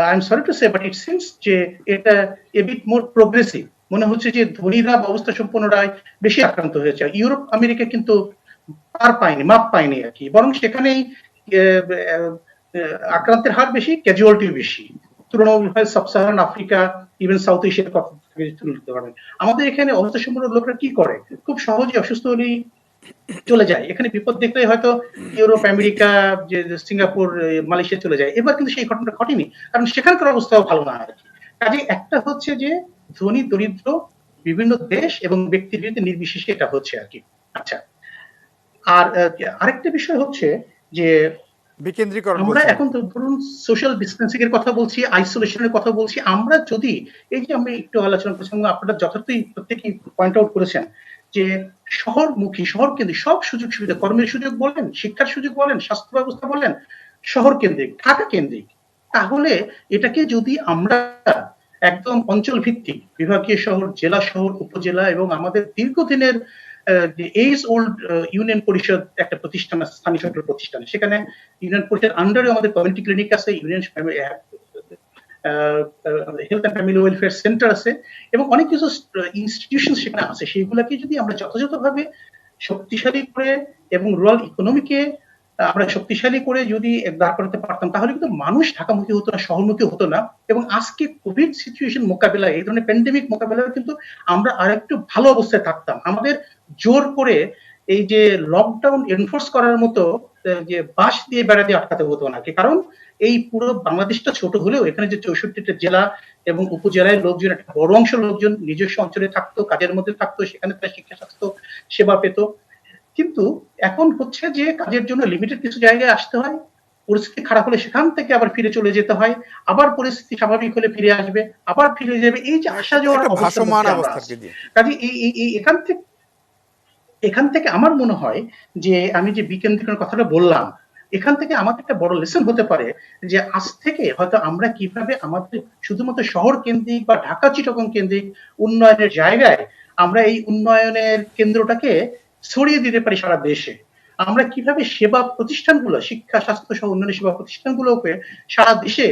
I am sorry to say but it seems যে এটা এ বিট মোর প্রোগ্রেসিভ। মনে হচ্ছে যে ধনীরা অবস্থা সম্পন্নরাই বেশি আক্রান্ত হয়েছে। ইউরোপ আমেরিকা কিন্তু পার পায়নি, মাপ পায়নি আর কি, বরং সেখানেই আক্রান্তের হার বেশি, ক্যাজুয়ালিটিও বেশি তুলনামূলকভাবে sub Saharan Africa, even south এশিয়ার কথা তুলে দিতে পারবেন। আমাদের এখানে অবস্থা সম্পন্ন লোকরা কি করে, খুব সহজে অসুস্থ হলেই চলে যায়, এখানে বিপদ দেখলে হয়তো ইউরোপ আমেরিকা, যে সিঙ্গাপুর, মালয়েশিয়া চলে যায়। এবার কিন্তু সেই ঘটনা ঘটেনি, কারণ সেখানকার অবস্থাও ভালো না আর কি। কাজে একটা হচ্ছে যে ধনী দরিদ্র বিভিন্ন দেশ এবং ব্যক্তির বিরুদ্ধে নির্বিশেষে এটা হচ্ছে আর কি। আচ্ছা, আর আরেকটা বিষয় হচ্ছে যে বিকেন্দ্রীকরণ আমরা বলছেন। এখন তো ধরুন সোশ্যাল ডিস্টেন্সিং এর কথা বলছি, আইসোলেশনের কথা বলছি। আমরা যদি এই যে আমি একটু আলোচনা করছিলাম, আপনারা যথার্থই প্রত্যেকেই পয়েন্ট আউট করেছেন যে শহরমুখী, শহর কেন্দ্রিক সব সুযোগ সুবিধা, কর্মের সুযোগ বলেন, শিক্ষার সুযোগ বলেন, স্বাস্থ্য ব্যবস্থা বলেন, শহর কেন্দ্রিক, ঢাকা কেন্দ্রিক, তাহলে এটাকে যদি আমরা একদম অঞ্চল ভিত্তিক, বিভাগীয় শহর, জেলা শহর, উপজেলা এবং আমাদের দীর্ঘদিনের যে এইজ ওল্ড ইউনিয়ন পরিষদ একটা প্রতিষ্ঠান আছে, স্থানীয় সরকার প্রতিষ্ঠান, সেখানে ইউনিয়ন পরিষদ আন্ডারে আমাদের কমিউনিটি ক্লিনিক আছে, union health and family welfare centre আছে এবং অনেক কিছু ইনস্টিটিউশন সেখানে আছে। সেইগুলোকে যদি আমরা যথাযথভাবে শক্তিশালী করে এবং রুরাল ইকোনমিকে আমরা শক্তিশালী করে যদি দাঁড় করাতে পারতাম, তাহলে কিন্তু মানুষ ঢাকামুখী হতো না, শহরমুখী হতো না। এবং আজকে কোভিড সিচুয়েশন মোকাবেলায়, এই ধরনের প্যান্ডেমিক মোকাবেলায় কিন্তু আমরা আরেকটু ভালো অবস্থায় থাকতাম। আমাদের জোর করে এই যে লকডাউন এনফোর্স করার মতো যে বাঁশ দিয়ে বেড়া দিয়ে আটকাতে হতো না, কারণ এই পুরো বাংলাদেশটা ছোট হলেও এখানে যে 64টা জেলা এবং উপজেলায় লোকজন, একটা বড় অংশ লোকজন নিজস্ব অঞ্চলে থাকতো, কাজের মধ্যে থাকতো, সেখানে তারা শিক্ষা স্বাস্থ্য সেবা পেত। কিন্তু এখন হচ্ছে যে কাজের জন্য লিমিটেড কিছু জায়গায় আসতে হয়, পরিস্থিতি খারাপ হলে সেখান থেকে আবার ফিরে চলে যেতে হয়, আবার পরিস্থিতি স্বাভাবিক হলে ফিরে আসবে, আবার ফিরে যাবে, এই যে আসা যাওয়ার একটা অবস্থা। ভাসমান অবস্থার কি দিয়ে কাজে এই এখান থেকে আমার মনে হয় যে আমি যে বিকেন্দ্রীকরণের কথাটা বললাম, এখান থেকে আমাদের একটা বড় লেসন হতে পারে যে আজ থেকে হয়তো আমরা কিভাবে আমাদের শুধুমাত্র শহর কেন্দ্রিক বা ঢাকা চিটাগং কেন্দ্রিক উন্নয়নের জায়গায় আমরা এই উন্নয়নের কেন্দ্রটাকে ছড়িয়ে দিতে পারি সারা দেশে। আমরা কিভাবে সেবা প্রতিষ্ঠানগুলো, শিক্ষা স্বাস্থ্য সহ উন্নয়ন সেবা প্রতিষ্ঠানগুলোকে সারা দেশে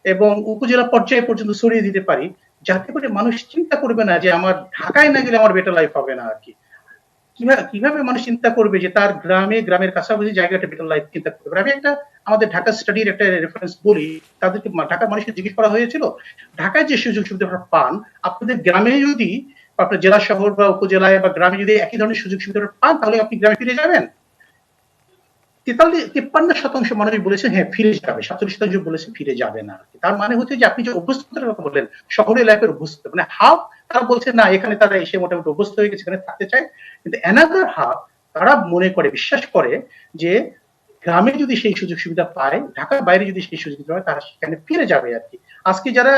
এবং উপজেলা পর্যায়ে পর্যন্ত ছড়িয়ে দিতে পারি, যাতে করে মানুষ চিন্তা করবে না যে আমার ঢাকায় না গেলে আমার বেটার লাইফ হবে না আর কি। কিভাবে মানুষ চিন্তা করবে যে তার গ্রামে, গ্রামের কাছাকাছি জায়গাটা বেটার লাইফ চিন্তা করতে পারে। আমি একটা আমাদের ঢাকা স্টাডির একটা রেফারেন্স বলি। তাদেরকে ঢাকার মানুষকে জিজ্ঞেস করা হয়েছিল, ঢাকায় যে সুযোগ সুবিধা আপনারা পান, আপনাদের গ্রামে যদি, আপনার জেলা শহর বা উপজেলায় বা গ্রামে যদি একই ধরনের সুযোগ সুবিধা পান, তাহলে আপনি গ্রামে ফিরে যাবেন। 53% মানুষ বলেছে হ্যাঁ ফিরে যাবে, 47% বলেছে ফিরে যাবে না। তার মানে হচ্ছে যে আপনি যে অভ্যস্ততার কথা বললেন, শহরে লাইফের অভ্যস্ততা, মানে হাফ তারা বলছে না এখানে তারা এসে মোটামুটি অভ্যস্ত হয়ে গেছে, এখানে থাকতে চায়। কিন্তু অ্যানাদার হাফ তারা মনে করে, বিশ্বাস করে যে গ্রামে যদি সেই সুযোগ সুবিধা পায়, ঢাকার বাইরে যদি সেই সুযোগ সুবিধা পায়, তারা সেখানে ফিরে যাবে আর কি। আজকে যারা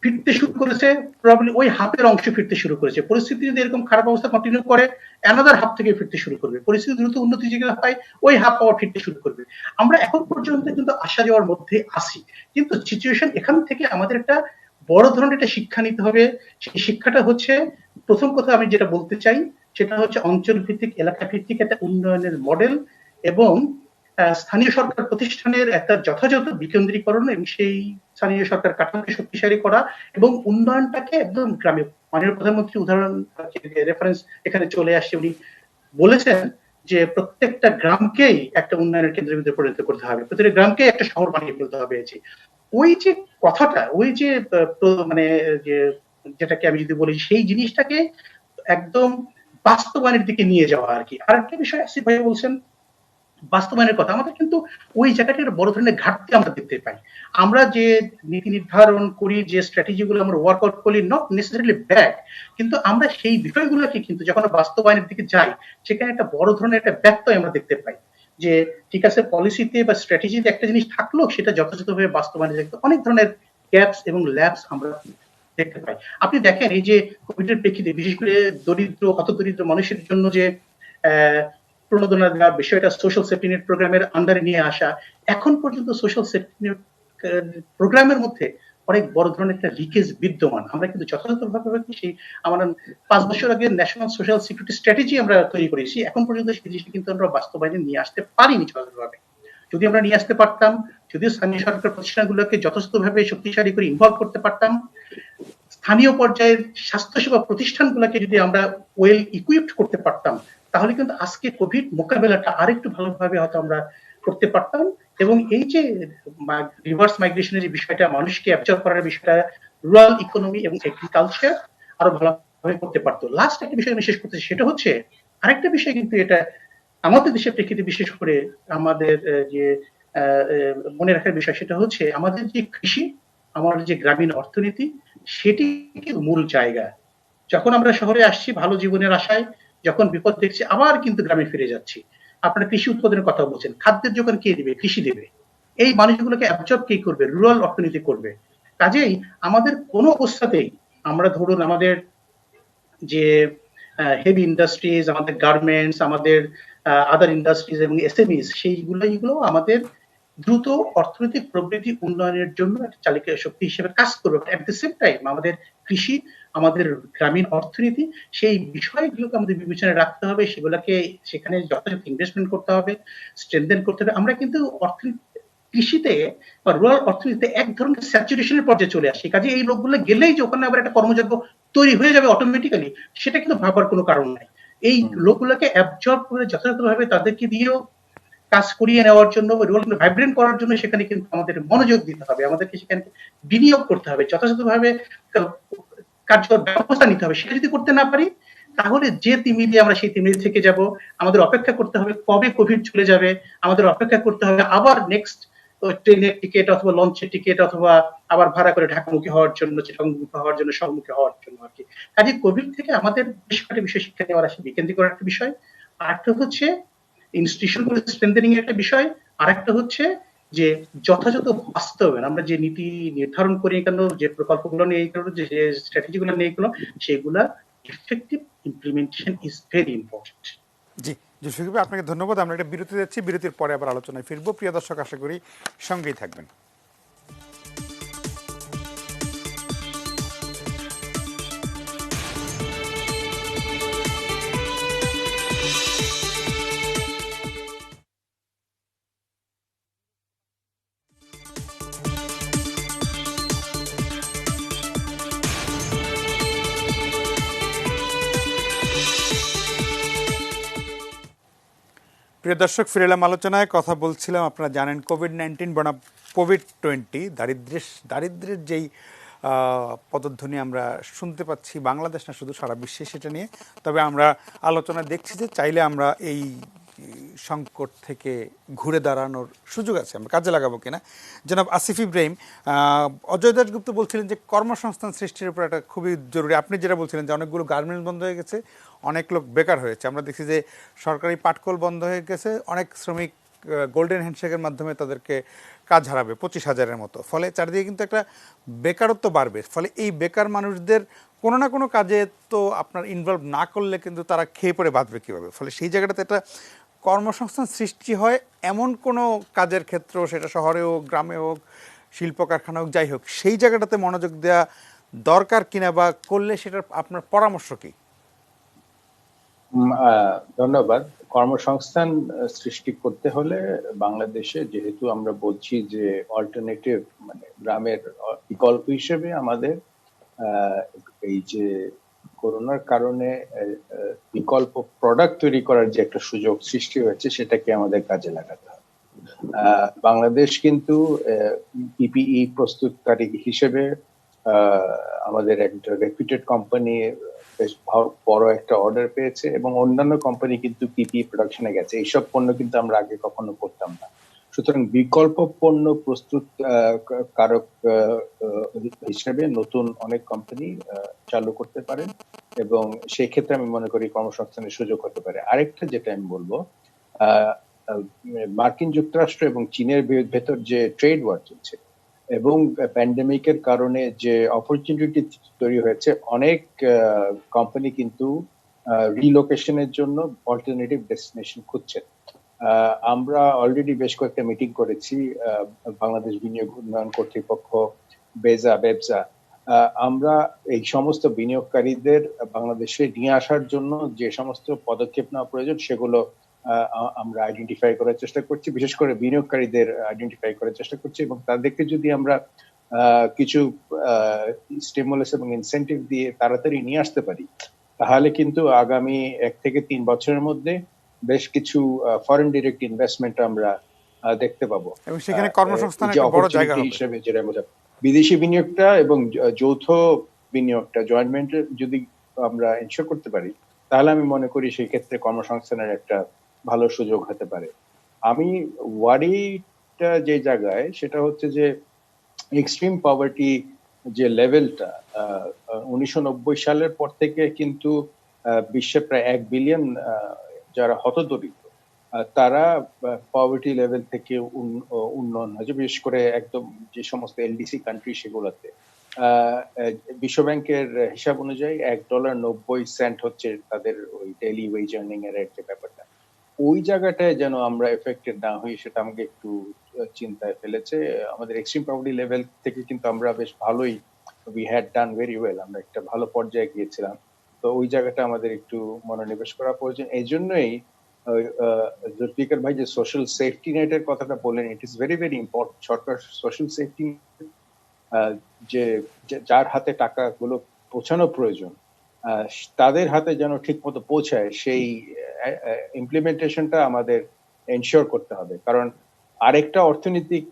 ফিরতে শুরু করেছে, প্রবাবলি ওই হাফের অংশ ফিরতে শুরু করেছে। পরিস্থিতি যদি এরকম খারাপ অবস্থা কন্টিনিউ করে, অ্যানাদার হাফ থেকে ফিরতে শুরু করবে। পরিস্থিতি দ্রুত উন্নতি যেগুলো হয়, ওই হাফ আবার ফিরতে শুরু করবে। আমরা এখন পর্যন্ত কিন্তু আসা যাওয়ার মধ্যে আছি, কিন্তু সিচুয়েশন এখান থেকে আমাদের একটা বড় ধরনের একটা শিক্ষা নিতে হবে। সেই শিক্ষাটা হচ্ছে, প্রথম কথা আমি যেটা বলতে চাই সেটা হচ্ছে অঞ্চল ভিত্তিক, এলাকা ভিত্তিক একটা উন্নয়নের মডেল এবং স্থানীয় সরকার প্রতিষ্ঠানের একটা যথাযথ বিকেন্দ্রীকরণ এবং সেই স্থানীয় সরকার কাঠামোকে শক্তিশালী করা এবং উন্নয়নটাকে একদম গ্রামে। মাননীয় প্রধানমন্ত্রী উদাহরণ রেফারেন্স এখানে চলে আসছে, উনি বলেছেন যে প্রত্যেকটা গ্রামকেই একটা উন্নয়নের কেন্দ্রের ভিতরে পরিণত করতে হবে, প্রত্যেকটা গ্রামকে একটা শহর বানিয়ে ফেলতে হবে। ওই যে কথাটা, ওই যে মানে যে যেটাকে আমি যদি বলি, সেই জিনিসটাকে একদম বাস্তবায়নের দিকে নিয়ে যাওয়া আর কি। আরেকটা বিষয় আসিফ ভাই বলছেন বাস্তবায়নের কথা, আমাদের কিন্তু ওই জায়গাটার বড় ধরনের ঘাটতি আমরা দেখতে পাই। আমরা যে নীতি নির্ধারণ করি, যে স্ট্র্যাটেজি গুলো আমরা ওয়ার্কআউট করি, নট নেসেসারিলি ব্যাড, কিন্তু আমরা সেই বিষয়গুলোকে কিন্তু যখন বাস্তবায়নের দিকে যাই, সেখানে একটা বড় ধরনের একটা ব্যত্যয় আমরা দেখতে পাই। যে ঠিক আছে, পলিসিতে বা স্ট্র্যাটেজিতে একটা জিনিস থাকলো, সেটা যথাযথভাবে বাস্তবায়নে দেখতে অনেক ধরনের গ্যাপস এবং ল্যাবস আমরা দেখতে পাই। আপনি দেখেন, এই যে কোভিডের প্রেক্ষিতে বিশেষ করে দরিদ্র, হতদরিদ্র মানুষের জন্য যে প্রণোদনা দেওয়ার বিষয়টা, সোশ্যাল সেফটি নেট প্রোগ্রামের আন্ডারে নিয়ে আসা, এখন পর্যন্ত সোশ্যাল সেফটি নেট প্রোগ্রামের মধ্যে অনেক বড় ধরনের একটা লিকেজ বিদ্যমান। আমরা কিন্তু যথাযথভাবে সেই আমরা 5 বছর আগে ন্যাশনাল সোশ্যাল সিকিউরিটি স্ট্র্যাটেজি আমরা তৈরি করেছি, এখন পর্যন্ত সেই জিনিসটা কিন্তু আমরা বাস্তবায়নে নিয়ে আসতে পারিনি যথাযথভাবে। যদি আমরা নিয়ে আসতে পারতাম, যদি স্থানীয় সরকার প্রতিষ্ঠানগুলোকে যথেষ্টভাবে শক্তিশালী করে ইনভলভ করতে পারতাম, স্থানীয় পর্যায়ের স্বাস্থ্যসেবা প্রতিষ্ঠানগুলোকে যদি আমরা ওয়েল ইকুইপড করতে পারতাম, তাহলে কিন্তু আজকে কোভিড মোকাবেলাটা আরেকটু ভালোভাবে হয়তো আমরা করতে পারতাম। এবং এই যে রিভার্স মাইগ্রেশনের যে বিষয়টা, মানুষকে অ্যাবজর্ব করার বিষয়টা, রুরাল ইকোনমি এবং এগ্রিকালচার আরো ভালোভাবে করতে পারতো। লাস্ট একটা বিষয় আমি শেষ করতে চাই, সেটা হচ্ছে আরেকটা বিষয়, কিন্তু এটা আমাদের দেশের প্রেক্ষিতে বিশেষ করে আমাদের যে মনে রাখার বিষয়, সেটা হচ্ছে আমাদের যে কৃষি, আমাদের যে গ্রামীণ অর্থনীতি, সেটি মূল জায়গা। যখন আমরা শহরে আসছি ভালো জীবনের আশায়, যখন বিপদ দেখছি আবার কিন্তু গ্রামে ফিরে যাচ্ছি। আপনারা কৃষি উৎপাদনের কথা বলছেন, খাদ্যের যোগান কে দিবে? কৃষি দেবে। এই মানুষগুলোকে অ্যাবজর্ব কে করবে? রুরাল অর্থনীতি করবে। কাজেই আমাদের কোনো অবস্থাতেই, আমরা ধরুন আমাদের যে হেভি ইন্ডাস্ট্রিজ, আমাদের গার্মেন্টস, আমাদের আদার ইন্ডাস্ট্রিজ এবং এসএমইস, সেইগুলো আমাদের দ্রুত অর্থনৈতিক প্রবৃদ্ধি উন্নয়নের জন্য একটা চালিকা শক্তি হিসেবে কাজ করবে। এট দ্য সেম টাইম আমাদের কৃষি, আমাদের গ্রামীণ অর্থনীতি, সেই বিষয়গুলোকে আমাদের বিবেচনায় রাখতে হবে, সেগুলোকে সেখানে যথাযথ ইনভেস্টমেন্ট করতে হবে, স্ট্রেনথেন করতে হবে। আমরা কিন্তু কৃষিতে বা রুরাল অর্থনীতিতে এক ধরনের স্যাচুরেশনের পর্যায়ে চলে আসি। কাজে এই লোকগুলো গেলেই যে ওখানে আবার একটা কর্মযোগ্য তৈরি হয়ে যাবে অটোমেটিক্যালি, সেটা কিন্তু ভাবার কোনো কারণ নাই। এই লোকগুলোকে অ্যাবজর্ব করে যথাযথভাবে তাদেরকে দিয়েও কাজ করিয়ে নেওয়ার জন্য, রোল ভাইব্রেন্ট করার জন্য সেখানে কিন্তু আমাদের মনোযোগ দিতে হবে, আমাদেরকে সেখানে বিনিয়োগ করতে হবে, যথাযথভাবে কার্যকর ব্যবস্থা নিতে হবে। সেটা যদি করতে না পারি, তাহলে যে তিমিরে আমরা সেই তিমিরে থেকে যাব। আমাদের অপেক্ষা করতে হবে কবে কোভিড চলে যাবে, আমাদের অপেক্ষা করতে হবে আবার নেক্সট ট্রেনের টিকিট অথবা লঞ্চের টিকিট অথবা আবার ভাড়া করে ঢাকামুখী হওয়ার জন্য, চিটাগংমুখী হওয়ার জন্য, শহরমুখী হওয়ার জন্য আর কি। কাজে কোভিড থেকে আমাদের বেশ কয়েকটা বিষয় শিক্ষা নেওয়ার আসে, বিকেন্দ্রীকরণ একটা বিষয়, আর একটা হচ্ছে ইনস্টিটিউশনগুলো স্ট্রেনথেনিং একটা বিষয়, আর একটা হচ্ছে যে যথাযথ বাস্তবায়ন। আমরা যে নীতি নির্ধারণ করি কেন, যে প্রকল্পগুলো নিয়ে কেন, যে স্ট্র্যাটেজিগুলো নিয়ে কেন, সেগুলা effective implementation is very important. জি, জুলফিকার ভাই, আপনাকে ধন্যবাদ। আমরা একটা বিরতি যাচ্ছি, বিরতির পরে আবার আলোচনায় ফিরবো। প্রিয় দর্শক, আশা করি সঙ্গেই থাকবেন। প্রিয় দর্শক, ফিরে এলাম আলোচনায়। কথা বলছিলাম, আপনারা জানেন কোভিড-19 বনাম কোভিড-20, দারিদ্রের যেই পদধ্বনি আমরা শুনতে পাচ্ছি, বাংলাদেশ না শুধু সারা বিশ্বে সেটা নিয়ে। তবে আমরা আলোচনা দেখছি যে চাইলে আমরা এই সংকট থেকে ঘুরে দাঁড়ানোর সুযোগ আছে, আমরা কাজে লাগাবো কিনা। জনাব আসিফ ইব্রাহিম, অজয় দাশগুপ্ত বলছিলেন যে কর্মসংস্থান সৃষ্টির উপর একটা খুবই জরুরি। আপনি যেটা বলছিলেন যে অনেকগুলো গার্মেন্টস বন্ধ হয়ে গেছে, অনেক লোক বেকার হয়েছে। আমরা দেখছি যে সরকারি পাটকল বন্ধ হয়ে গেছে, অনেক শ্রমিক গোল্ডেন হ্যান্ডশেকের মাধ্যমে তাদেরকে কাজ হারাবে 25,000-এর মতো। ফলে চারিদিকে কিন্তু একটা বেকারত্ব বাড়বে। ফলে এই বেকার মানুষদের কোনো না কোনো কাজে তো আপনার ইনভলভ না করলে কিন্তু তারা খেয়ে পড়ে বাঁচবে কীভাবে। ফলে সেই জায়গাটাতে একটা কর্মসংস্থান সৃষ্টি হয় এমন কোনো কাজের ক্ষেত্র, সেটা শহরে হোক, গ্রামে হোক, শিল্প কারখানা হোক, যাই হোক, সেই জায়গাটাতে মনোযোগ দেওয়া দরকার কিনা, বা করলে সেটার আপনার পরামর্শ কি? ধন্যবাদ। কর্মসংস্থান সৃষ্টি করতে হলে বাংলাদেশে, যেহেতু আমরা বলছি যে অল্টারনেটিভ, মানে গ্রামের বিকল্প হিসেবে আমাদের এই যে করোনার কারণে বিকল্প প্রোডাক্ট তৈরি করার যে একটা সুযোগ সৃষ্টি হয়েছে, সেটাকে আমাদের কাজে লাগাতে হবে। বাংলাদেশ কিন্তু পিপিই প্রস্তুতকারী হিসেবে আমাদের একটা রেপুটেড কোম্পানি বেশ বড় একটা অর্ডার পেয়েছে, এবং অন্যান্য কোম্পানি কিন্তু পিপিই প্রোডাকশনে গেছে। এইসব পণ্য কিন্তু আমরা আগে কখনো করতাম না। সুতরাং বিকল্প পণ্য প্রস্তুত কারক হিসেবে নতুন অনেক কোম্পানি চালু করতে পারেন, এবং সেই ক্ষেত্রে আমি মনে করি কর্মসংস্থানের সুযোগ হতে পারে। আরেকটা যেটা আমি বলবো, মার্কিন যুক্তরাষ্ট্র এবং চীনের ভেতর যে ট্রেড ওয়ার চলছে এবং প্যান্ডেমিকের কারণে যে অপরচুনিটি তৈরি হয়েছে, অনেক কোম্পানি কিন্তু রিলোকেশনের জন্য অল্টারনেটিভ ডেস্টিনেশন খুঁজছে। আমরা অলরেডি বেশ কয়েকটা মিটিং করেছি বাংলাদেশ বিনিয়োগ উন্নয়ন কর্তৃপক্ষ, বেবজা। আমরা এই সমস্ত বিনিয়োগকারীদের বাংলাদেশে নিয়ে আসার জন্য যে সমস্ত পদক্ষেপ নেওয়া প্রয়োজন সেগুলো আমরা আইডেন্টিফাই করার চেষ্টা করছি, বিশেষ করে বিনিয়োগকারীদের আইডেন্টিফাই করার চেষ্টা করছি, এবং তাদেরকে যদি আমরা কিছু স্টিমুলাস এবং ইনসেন্টিভ দিয়ে তাড়াতাড়ি নিয়ে আসতে পারি, তাহলে কিন্তু আগামী 1 থেকে 3 বছরের মধ্যে বেশ কিছু ফরেন ডিরেক্ট ইনভেস্টমেন্ট আমরা দেখতে পাবো, এবং সেখানে কর্মসংস্থানের একটা বড় জায়গা হবে হিসেবে। যেটা বিদেশি বিনিয়োগটা এবং যৌথ বিনিয়োগটা, জয়েন্ট ভেঞ্চার যদি আমরা এনশিওর করতে পারি, তাহলে আমি মনে করি সেই ক্ষেত্রে কর্মসংস্থানের একটা ভালো সুযোগ হতে পারে। আমি ওয়ারিটা যে জায়গায়, সেটা হচ্ছে যে এক্সট্রিম পভার্টি যে লেভেলটা 1990 সালের পর থেকে কিন্তু বিশ্বে প্রায় 1 বিলিয়ন যারা হতদরিদ্র, তারা পভার্টি লেভেল থেকে উন্নয়ন হয়েছে, বিশেষ করে একদম যে সমস্ত এলডিসি কান্ট্রি সেগুলোতে। বিশ্বব্যাংকের হিসাব অনুযায়ী $1.90 হচ্ছে তাদের ওই ডেইলি ওয়েজ আর্নিং এর একটা ব্যাপারটা। ওই জায়গাটায় যেন আমরা এফেক্টেড না হই, সেটা আমাকে একটু চিন্তায় ফেলেছে। আমাদের এক্সট্রিম পভার্টি লেভেল থেকে কিন্তু আমরা বেশ ভালোই, we had done very well, আমরা একটা ভালো পর্যায়ে গিয়েছিলাম। তো ওই জায়গাটা আমাদের একটু মনোনিবেশ করা প্রয়োজন। এই জন্যই জুলফিকার ভাই যে সোশ্যাল সেফটি নেটের কথাটা বললেন, it is very very important. Sarkar social safety, যে যার হাতে টাকাগুলো পৌঁছানো প্রয়োজন, তাদের হাতে যেন ঠিক মতো পৌঁছায়, সেই ইমপ্লিমেন্টেশনটা আমাদের এনশিওর করতে হবে। কারণ আরেকটা অর্থনৈতিক,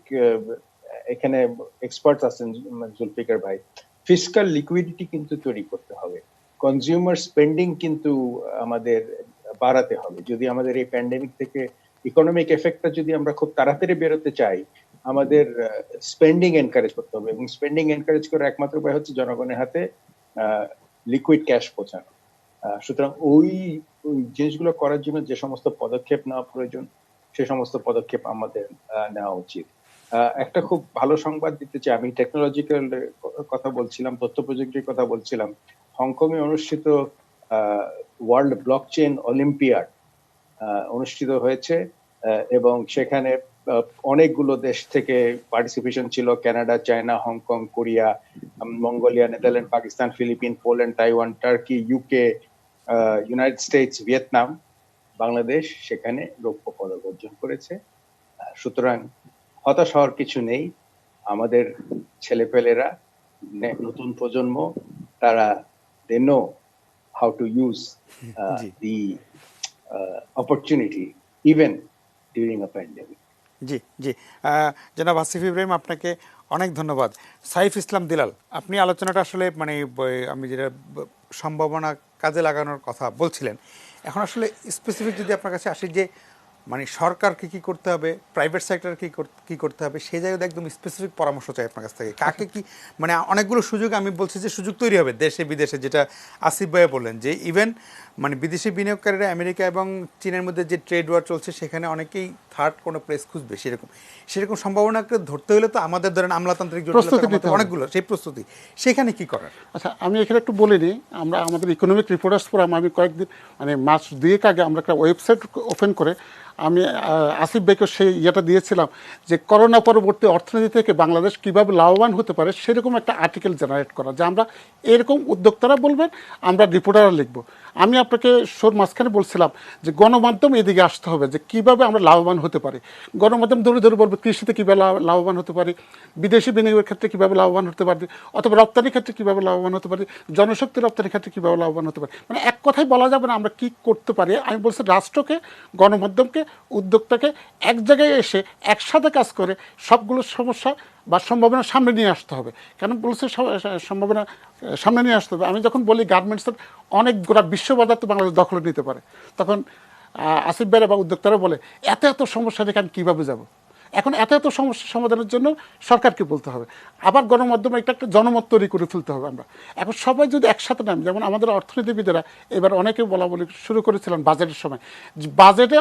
এখানে এক্সপার্ট আছেন জুলফিকার ভাই, ফিসকাল লিকুইডিটি কিন্তু তৈরি করতে হবে, কনজিউমার স্পেন্ডিং কিন্তু আমাদের বাড়াতে হবে। যদি আমাদের এই প্যান্ডেমিক থেকে ইকোনমিক এফেক্টটা যদি আমরা খুব তাড়াতাড়ি বেরোতে চাই, আমাদের স্পেন্ডিং এনকারেজ করতে হবে, এবং স্পেন্ডিং এনকারেজ করার একমাত্র উপায় হচ্ছে জনগণের হাতে লিকুইড ক্যাশ পৌঁছানো। সুতরাং ওই জিনিসগুলো করার জন্য যে সমস্ত পদক্ষেপ নেওয়া প্রয়োজন, সে সমস্ত পদক্ষেপ আমাদের নেওয়া উচিত। একটা খুব ভালো সংবাদ দিতে চাই, আমি টেকনোলজিক্যাল কথা বলছিলাম, তথ্য প্রযুক্তির কথা বলছিলাম। হংকং এ অনুষ্ঠিত ওয়ার্ল্ড ব্লকচেইন অলিম্পিয়াড অনুষ্ঠিত হয়েছে, এবং সেখানে অনেকগুলো দেশ থেকে পার্টিসিপেশন ছিল, Canada, China, Hong Kong, Korea, Mongolia, Netherland, Pakistan, Philippines, Poland, Taiwan, turkey, UK, United states, Vietnam, Bangladesh সেখানে রৌপ্য পদক অর্জন করেছে। সুতরাং হতাশ হওয়ার কিছু নেই। আমাদের ছেলেপেলেরা, নতুন প্রজন্ম, তারা they know how to use the opportunity even during a pandemic. জি জি, জনাব আসিফ ইব্রাহিম, আপনাকে অনেক ধন্যবাদ। সাইফ ইসলাম দিলাল, আপনি আলোচনাটা আসলে মানে আমি যেটা সম্ভাবনা কাজে লাগানোর কথা বলছিলেন, এখন আসলে স্পেসিফিক যদি আপনার কাছে আসি যে মানে সরকারকে কি করতে হবে, প্রাইভেট সেক্টর কি করতে হবে, সেই জায়গায় একদম স্পেসিফিক পরামর্শ চাই আপনার কাছ থেকে। কাকে কি মানে অনেকগুলো সুযোগ, আমি বলছি যে সুযোগ তৈরি হবে দেশে বিদেশে, যেটা আসিফ ভাই বললেন যে ইভেন মানে বিদেশি বিনিয়োগকারীরা আমেরিকা এবং চীনের মধ্যে যে ট্রেড ওয়ার চলছে, সেখানে অনেকেই থার্ড কোনো প্লেস খুঁজবে, সেরকম সম্ভাবনাকে ধরতে হলে তো আমাদের ধরেন আমলাতান্ত্রিক অনেকগুলো সেই প্রস্তুতি, সেখানে কি করার? আচ্ছা, আমি এখানে একটু বলে নিই। আমরা আমাদের ইকোনমিক রিপোর্টার্স ফোরাম, আমি কয়েকদিন মানে মাস 2 আগে আমরা একটা ওয়েবসাইট ওপেন করে আমি আসিফ ভাইকে সেই ইয়েটা দিয়েছিলাম যে করোনা পরবর্তী অর্থনীতি থেকে বাংলাদেশ কীভাবে লাভবান হতে পারে, সেরকম একটা আর্টিকেল জেনারেট করা, যে আমরা এরকম উদ্যোক্তারা বলবেন, আমরা রিপোর্টাররা লিখব। আমি আপনাকে শোর মাঝখানে বলছিলাম যে গণমাধ্যম এদিকে আসতে হবে, যে কীভাবে আমরা লাভবান হতে পারি। গণমাধ্যম ধরে বলবে কৃষিতে কীভাবে লাভবান হতে পারি, বিদেশি বিনিয়োগের ক্ষেত্রে কীভাবে লাভবান হতে পারি, অথবা রপ্তানির ক্ষেত্রে কীভাবে লাভবান হতে পারি, জনশক্তি রপ্তানির ক্ষেত্রে কীভাবে লাভবান হতে পারি। মানে এক কথায় বলা যাবে না আমরা কী করতে পারি। আমি বলছি রাষ্ট্রকে, গণমাধ্যমকে, উদ্যোক্তাকে এক জায়গায় এসে একসাথে কাজ করে সবগুলো সমস্যা বা সম্ভাবনা সামনে নিয়ে আসতে হবে। কেন বলছে সম্ভাবনা সামনে নিয়ে আসতে হবে? আমি যখন বলি গার্মেন্টসের অনেক গোটা বিশ্ববাজার তো বাংলাদেশ দখলে নিতে পারে, তখন আসিফ ভাইরা বা উদ্যোক্তারা বলে এত এত সমস্যা রেখে আমি কীভাবে যাবো? এখন এত এত সমস্যা সমাধানের জন্য সরকারকে বলতে হবে, আবার গণমাধ্যমে একটা জনমত তৈরি করে ফেলতে হবে। আমরা এখন সবাই যদি একসাথে নাম, যেমন আমাদের অর্থনীতিবিদেরা এবার অনেকে বলা বলি শুরু করেছিলেন বাজেটের সময়, বাজেটে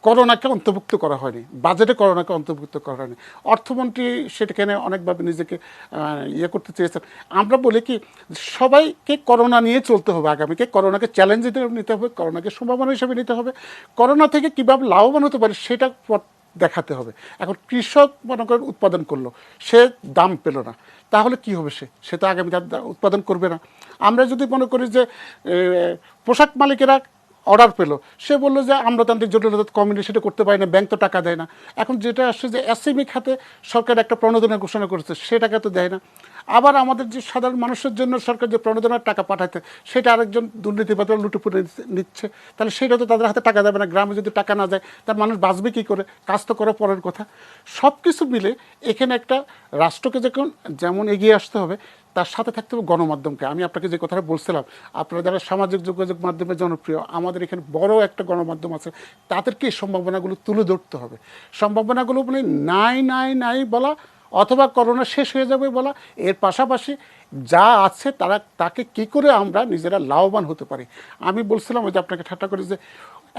করোনাকে অন্তর্ভুক্ত করা হয়নি, বাজেটে করোনাকে অন্তর্ভুক্ত করা হয়নি। অর্থমন্ত্রী সেটাখানে অনেকভাবে নিজেকে ইয়ে করতে চেয়েছেন। আমরা বলি কি সবাইকে করোনা নিয়ে চলতে হবে, আগামীকে করোনাকে চ্যালেঞ্জ নিতে হবে, করোনাকে সম্ভাবনা হিসেবে নিতে হবে, করোনা থেকে কীভাবে লাভবান হতে পারে সেটা দেখাতে হবে। এখন কৃষক মনে করেন উৎপাদন করলো, সে দাম পেল না, তাহলে কি হবে? সে তো আগামী উৎপাদন করবে না। আমরা যদি মনে করি যে পোশাক মালিকেরা অর্ডার পেলো, সে বললো যে আমলাতান্ত্রিক জটিলতা কমিটি সেটা করতে পারে না, ব্যাংক তো টাকা দেয় না। এখন যেটা আসছে যে এসএমই খাতে সরকার একটা প্রণোদনা ঘোষণা করেছে, সে টাকা তো দেয় না। আবার আমাদের যে সাধারণ মানুষের জন্য সরকার যে প্রণোদনার টাকা পাঠাতে, সেটা আরেকজন দুর্নীতিবাদ লুটেপুটে নিচ্ছে, তাহলে সেটা তো তাদের হাতে টাকা যাবে না। গ্রামে যদি টাকা না যায় তার মানুষ বাঁচবে কী করে? কাজ তো করা পরের কথা। সব কিছু মিলে এখানে একটা রাষ্ট্রকে যেমন এগিয়ে আসতে হবে, তার সাথে থাকতে হবে গণমাধ্যমকে। আমি আপনাকে যে কথাটা বলছিলাম, আপনারা যারা সামাজিক যোগাযোগ মাধ্যমে জনপ্রিয়, আমাদের এখানে বড় একটা গণমাধ্যম আছে, তাদেরকে এই সম্ভাবনাগুলো তুলে ধরতে হবে। সম্ভাবনাগুলো মানে নাই নাই নাই বলা, অথবা করোনা শেষ হয়ে যাবে বলা, এর পাশাপাশি যা আছে তাকে কী করে আমরা নিজেরা লাভবান হতে পারি। আমি বলছিলাম ওই যে আপনাকে ঠাট্টা করি যে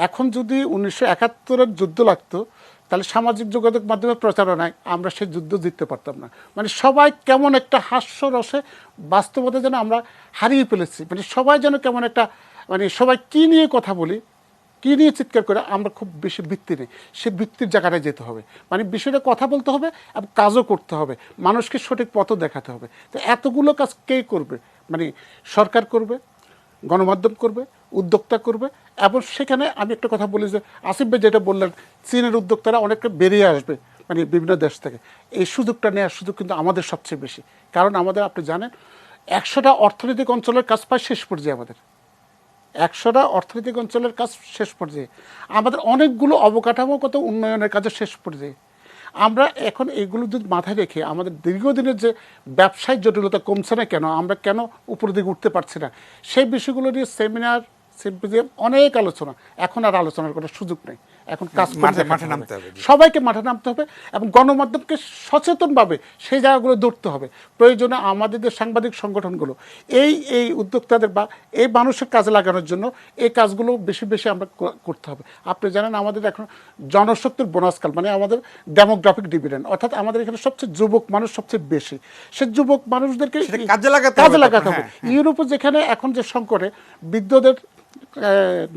এখন যদি 1971-এর যুদ্ধ লাগতো, তাহলে সামাজিক যোগাযোগ মাধ্যমে প্রচারণায় আমরা সেই যুদ্ধ জিততে পারতাম না। মানে সবাই কেমন একটা হাস্যরসে বাস্তবতা যেন আমরা হারিয়ে ফেলেছি। মানে সবাই যেন কেমন একটা, মানে সবাই কী নিয়ে কথা বলি, কী নিয়ে চিৎকার করে, আমরা খুব বেশি বৃত্তি নেই। সে বৃত্তির জায়গাটায় যেতে হবে, মানে বিষয়টা কথা বলতে হবে এবং কাজও করতে হবে, মানুষকে সঠিক পথও দেখাতে হবে। তো এতগুলো কাজ কে করবে? মানে সরকার করবে, গণমাধ্যম করবে, উদ্যোক্তা করবে। এবং সেখানে আমি একটা কথা বলি যে আসিফ ভাই যেটা বললেন, চীনের উদ্যোক্তারা অনেকটা বেরিয়ে আসবে মানে বিভিন্ন দেশ থেকে, এই সুযোগটা নেওয়ার সুযোগ কিন্তু আমাদের সবচেয়ে বেশি। কারণ আমাদের, আপনি জানেন, 100টা অর্থনৈতিক অঞ্চলের কাজ পায় শেষ পর্যায়ে, আমাদের 100টা অর্থনৈতিক অঞ্চলের কাজ শেষ পর্যায়ে, আমাদের অনেকগুলো অবকাঠামোগত উন্নয়নের কাজে শেষ পর্যায়ে। আমরা এখন এগুলো যদি মাথায় রেখে আমাদের দীর্ঘদিনের যে ব্যবসায়িক জটিলতা কমছে না কেন, আমরা কেন উপরের দিকে উঠতে পারছি না, সেই বিষয়গুলো নিয়ে সেমিনার, সিম্পোজিয়াম, অনেক আলোচনা। এখন আর আলোচনার কোনো সুযোগ নেই, এখন কাজ মাঠে নামতে হবে, সবাইকে মাঠে নামতে হবে এবং গণমাধ্যমকে সচেতনভাবে সেই জায়গাগুলো ধরতে হবে। প্রয়োজনে আমাদের যে সাংবাদিক সংগঠনগুলো এই উদ্যোক্তাদের বা এই মানুষের কাজে লাগানোর জন্য এই কাজগুলো বেশি বেশি আমরা করতে হবে। আপনি জানেন আমাদের এখন জনশক্তির বোনাসকাল, মানে আমাদের ডেমোগ্রাফিক ডিভিডেন্ড, অর্থাৎ আমাদের এখানে সবচেয়ে যুবক মানুষ সবচেয়ে বেশি। সে যুবক মানুষদেরকে কাজে লাগাতে হবে। ইউরোপে যেখানে এখন যে সংকটে বৃদ্ধদের,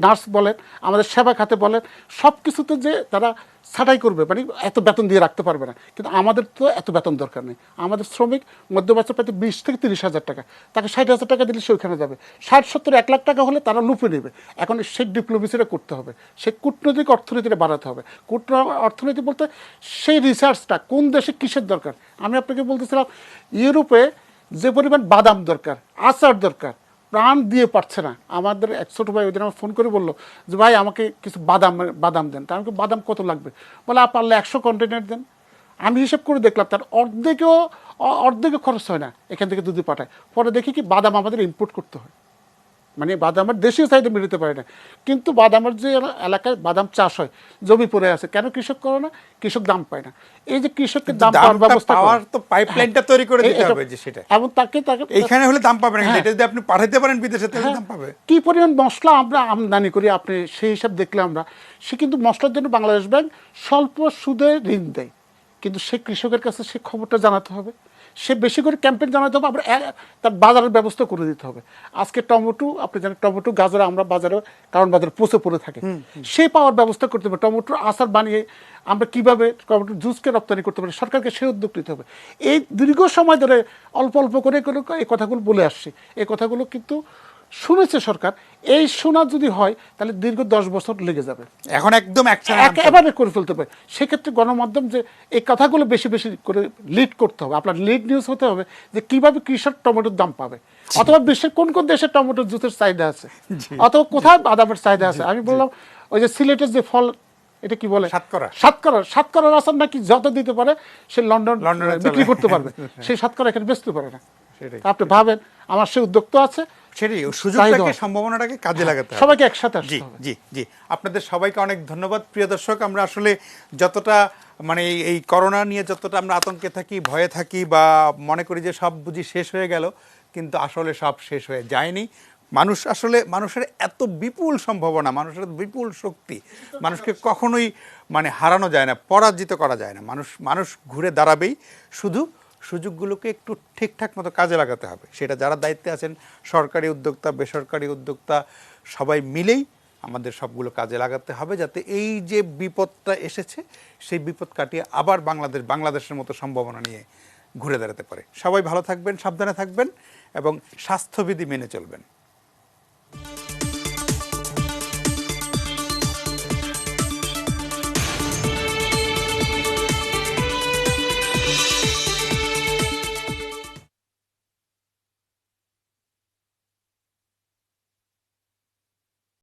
নার্স বলেন, আমাদের সেবা খাতে বলেন, সব কিছুতে যে তারা ছাঁটাই করবে, মানে এত বেতন দিয়ে রাখতে পারবে না। কিন্তু আমাদের তো এত বেতন দরকার নেই। আমাদের শ্রমিক মধ্যবাচ্চা পাইতে 20 থেকে 30,000 টাকা, তাকে 60,000 টাকা দিলে সে ওইখানে যাবে। 60-70-1 লাখ টাকা হলে তারা লুপে নেবে। এখন সেই ডিপ্লোমেসিটা করতে হবে, সেই কূটনৈতিক অর্থনীতিটা বাড়াতে হবে। অর্থনীতি বলতে সেই রিসার্চটা কোন দেশে কিসের দরকার। আমি আপনাকে বলতেছিলাম, ইউরোপে যে পরিমাণ বাদাম দরকার, আচার দরকার, প্রাণ দিয়ে পারছে না। আমাদের এক ছোটো ভাই ওই দিন আমার ফোন করে বললো যে ভাই আমাকে কিছু বাদাম দেন। তা আমাকে বাদাম কত লাগবে? বলে পারলে 100 কন্টেনার দেন। আমি হিসাব করে দেখলাম তার অর্ধেকও খরচ হয় না এখান থেকে যদি পাঠায়। পরে দেখি কি বাদাম আমাদের ইম্পোর্ট করতে হয়, মানে বাদামের দেশীয় চাহিদা মিলতে পারে না। কিন্তু বাদামের যে এলাকায় বাদাম চাষ হয়, জমি পড়ে আছে, কেন কৃষক করে না? কৃষক দাম পায় না। এই যে কৃষকের দাম পাওয়ার ব্যবস্থা পাওয়ার তো পাইপলাইনটা তৈরি করে দিতে হবে, যে সেটা এবং তাকে এইখানে হলে দাম পাবে না, এটা যদি আপনি পাঠাতে পারেন বিদেশে তাহলে দাম পাবে। কি পরিমাণ মশলা আমরা আমদানি করি, আপনি সেই হিসাব দেখলে আমরা, সে কিন্তু মশলার জন্য বাংলাদেশ ব্যাংক স্বল্প সুদে ঋণ দেয়, কিন্তু সে কৃষকের কাছে সে খবরটা জানাতে হবে, সে বেশি করে ক্যাম্পেইন জানাতে হবে, আমরা তার বাজারের ব্যবস্থা করে দিতে হবে। আজকে টমেটো, আপনি জানেন টমেটো, গাজর আমরা বাজারে, কারণ বাজারে পচে পড়ে থাকে, সে পাওয়ার ব্যবস্থা করতে হবে। টমেটোর আচার বানিয়ে আমরা কীভাবে টমেটোর জুসকে রপ্তানি করতে পারি, সরকারকে সে উদ্যোগ নিতে হবে। এই দীর্ঘ সময় ধরে অল্প অল্প করে এই কথাগুলো বলে আসছি, এই কথাগুলো কিন্তু শুনেছে সরকার। এই শোনা যদি হয় তাহলে দীর্ঘ 10 বছর লেগে যাবে, এখন একদম একেবারে করে ফেলতে পারে। সেক্ষেত্রে গণমাধ্যম যে এই কথাগুলো বেশি বেশি করে লিড করতে হবে, আপনার লিড নিউজ হতে হবে যে কিভাবে কৃষক টমেটোর দাম পাবে, অথবা বিশ্বের কোন কোন দেশে টমেটোর জুসের চাহিদা আছে, অথবা কোথায় বাদামের চাহিদা আছে। আমি বললাম ওই যে সিলেটের যে ফল এটা কি বলে শতকরা শতকরার আসার নাকি যত দিতে পারে সে লন্ডনে বিক্রি করতে পারবে, সেই শতকরা এখানে বেচতে পারে না। আপনি ভাবেন আমার সে উদ্যোগ তো আছে, সেটাই সুযোগটাকে সম্ভাবনাটাকে কাজে লাগাতে হবে, সবাইকে একসাথে আসতে জি হবে। জি জি আপনাদের সবাইকে অনেক ধন্যবাদ। প্রিয় দর্শক, আমরা আসলে যতটা মানে এই করোনা নিয়ে যতটা আমরা আতঙ্কে থাকি, ভয়ে থাকি বা মনে করি যে সব বুঝি শেষ হয়ে গেল, কিন্তু আসলে সব শেষ হয়ে যায়নি। মানুষের এত বিপুল সম্ভাবনা, মানুষের বিপুল শক্তি, মানুষকে কখনোই মানে হারানো যায় না, পরাজিত করা যায় না। মানুষ ঘুরে দাঁড়াবেই, শুধু সুযোগগুলোকে একটু ঠিকঠাক মতো কাজে লাগাতে হবে। সেটা যারা দায়িত্বে আছেন, সরকারি উদ্যোক্তা, বেসরকারি উদ্যোক্তা, সবাই মিলেই আমাদের সবগুলো কাজে লাগাতে হবে, যাতে এই যে বিপদটা এসেছে সেই বিপদ কাটিয়ে আবার বাংলাদেশের মতো সম্ভাবনা নিয়ে ঘুরে দাঁড়াতে পারে। সবাই ভালো থাকবেন, সাবধানে থাকবেন এবং স্বাস্থ্যবিধি মেনে চলবেন।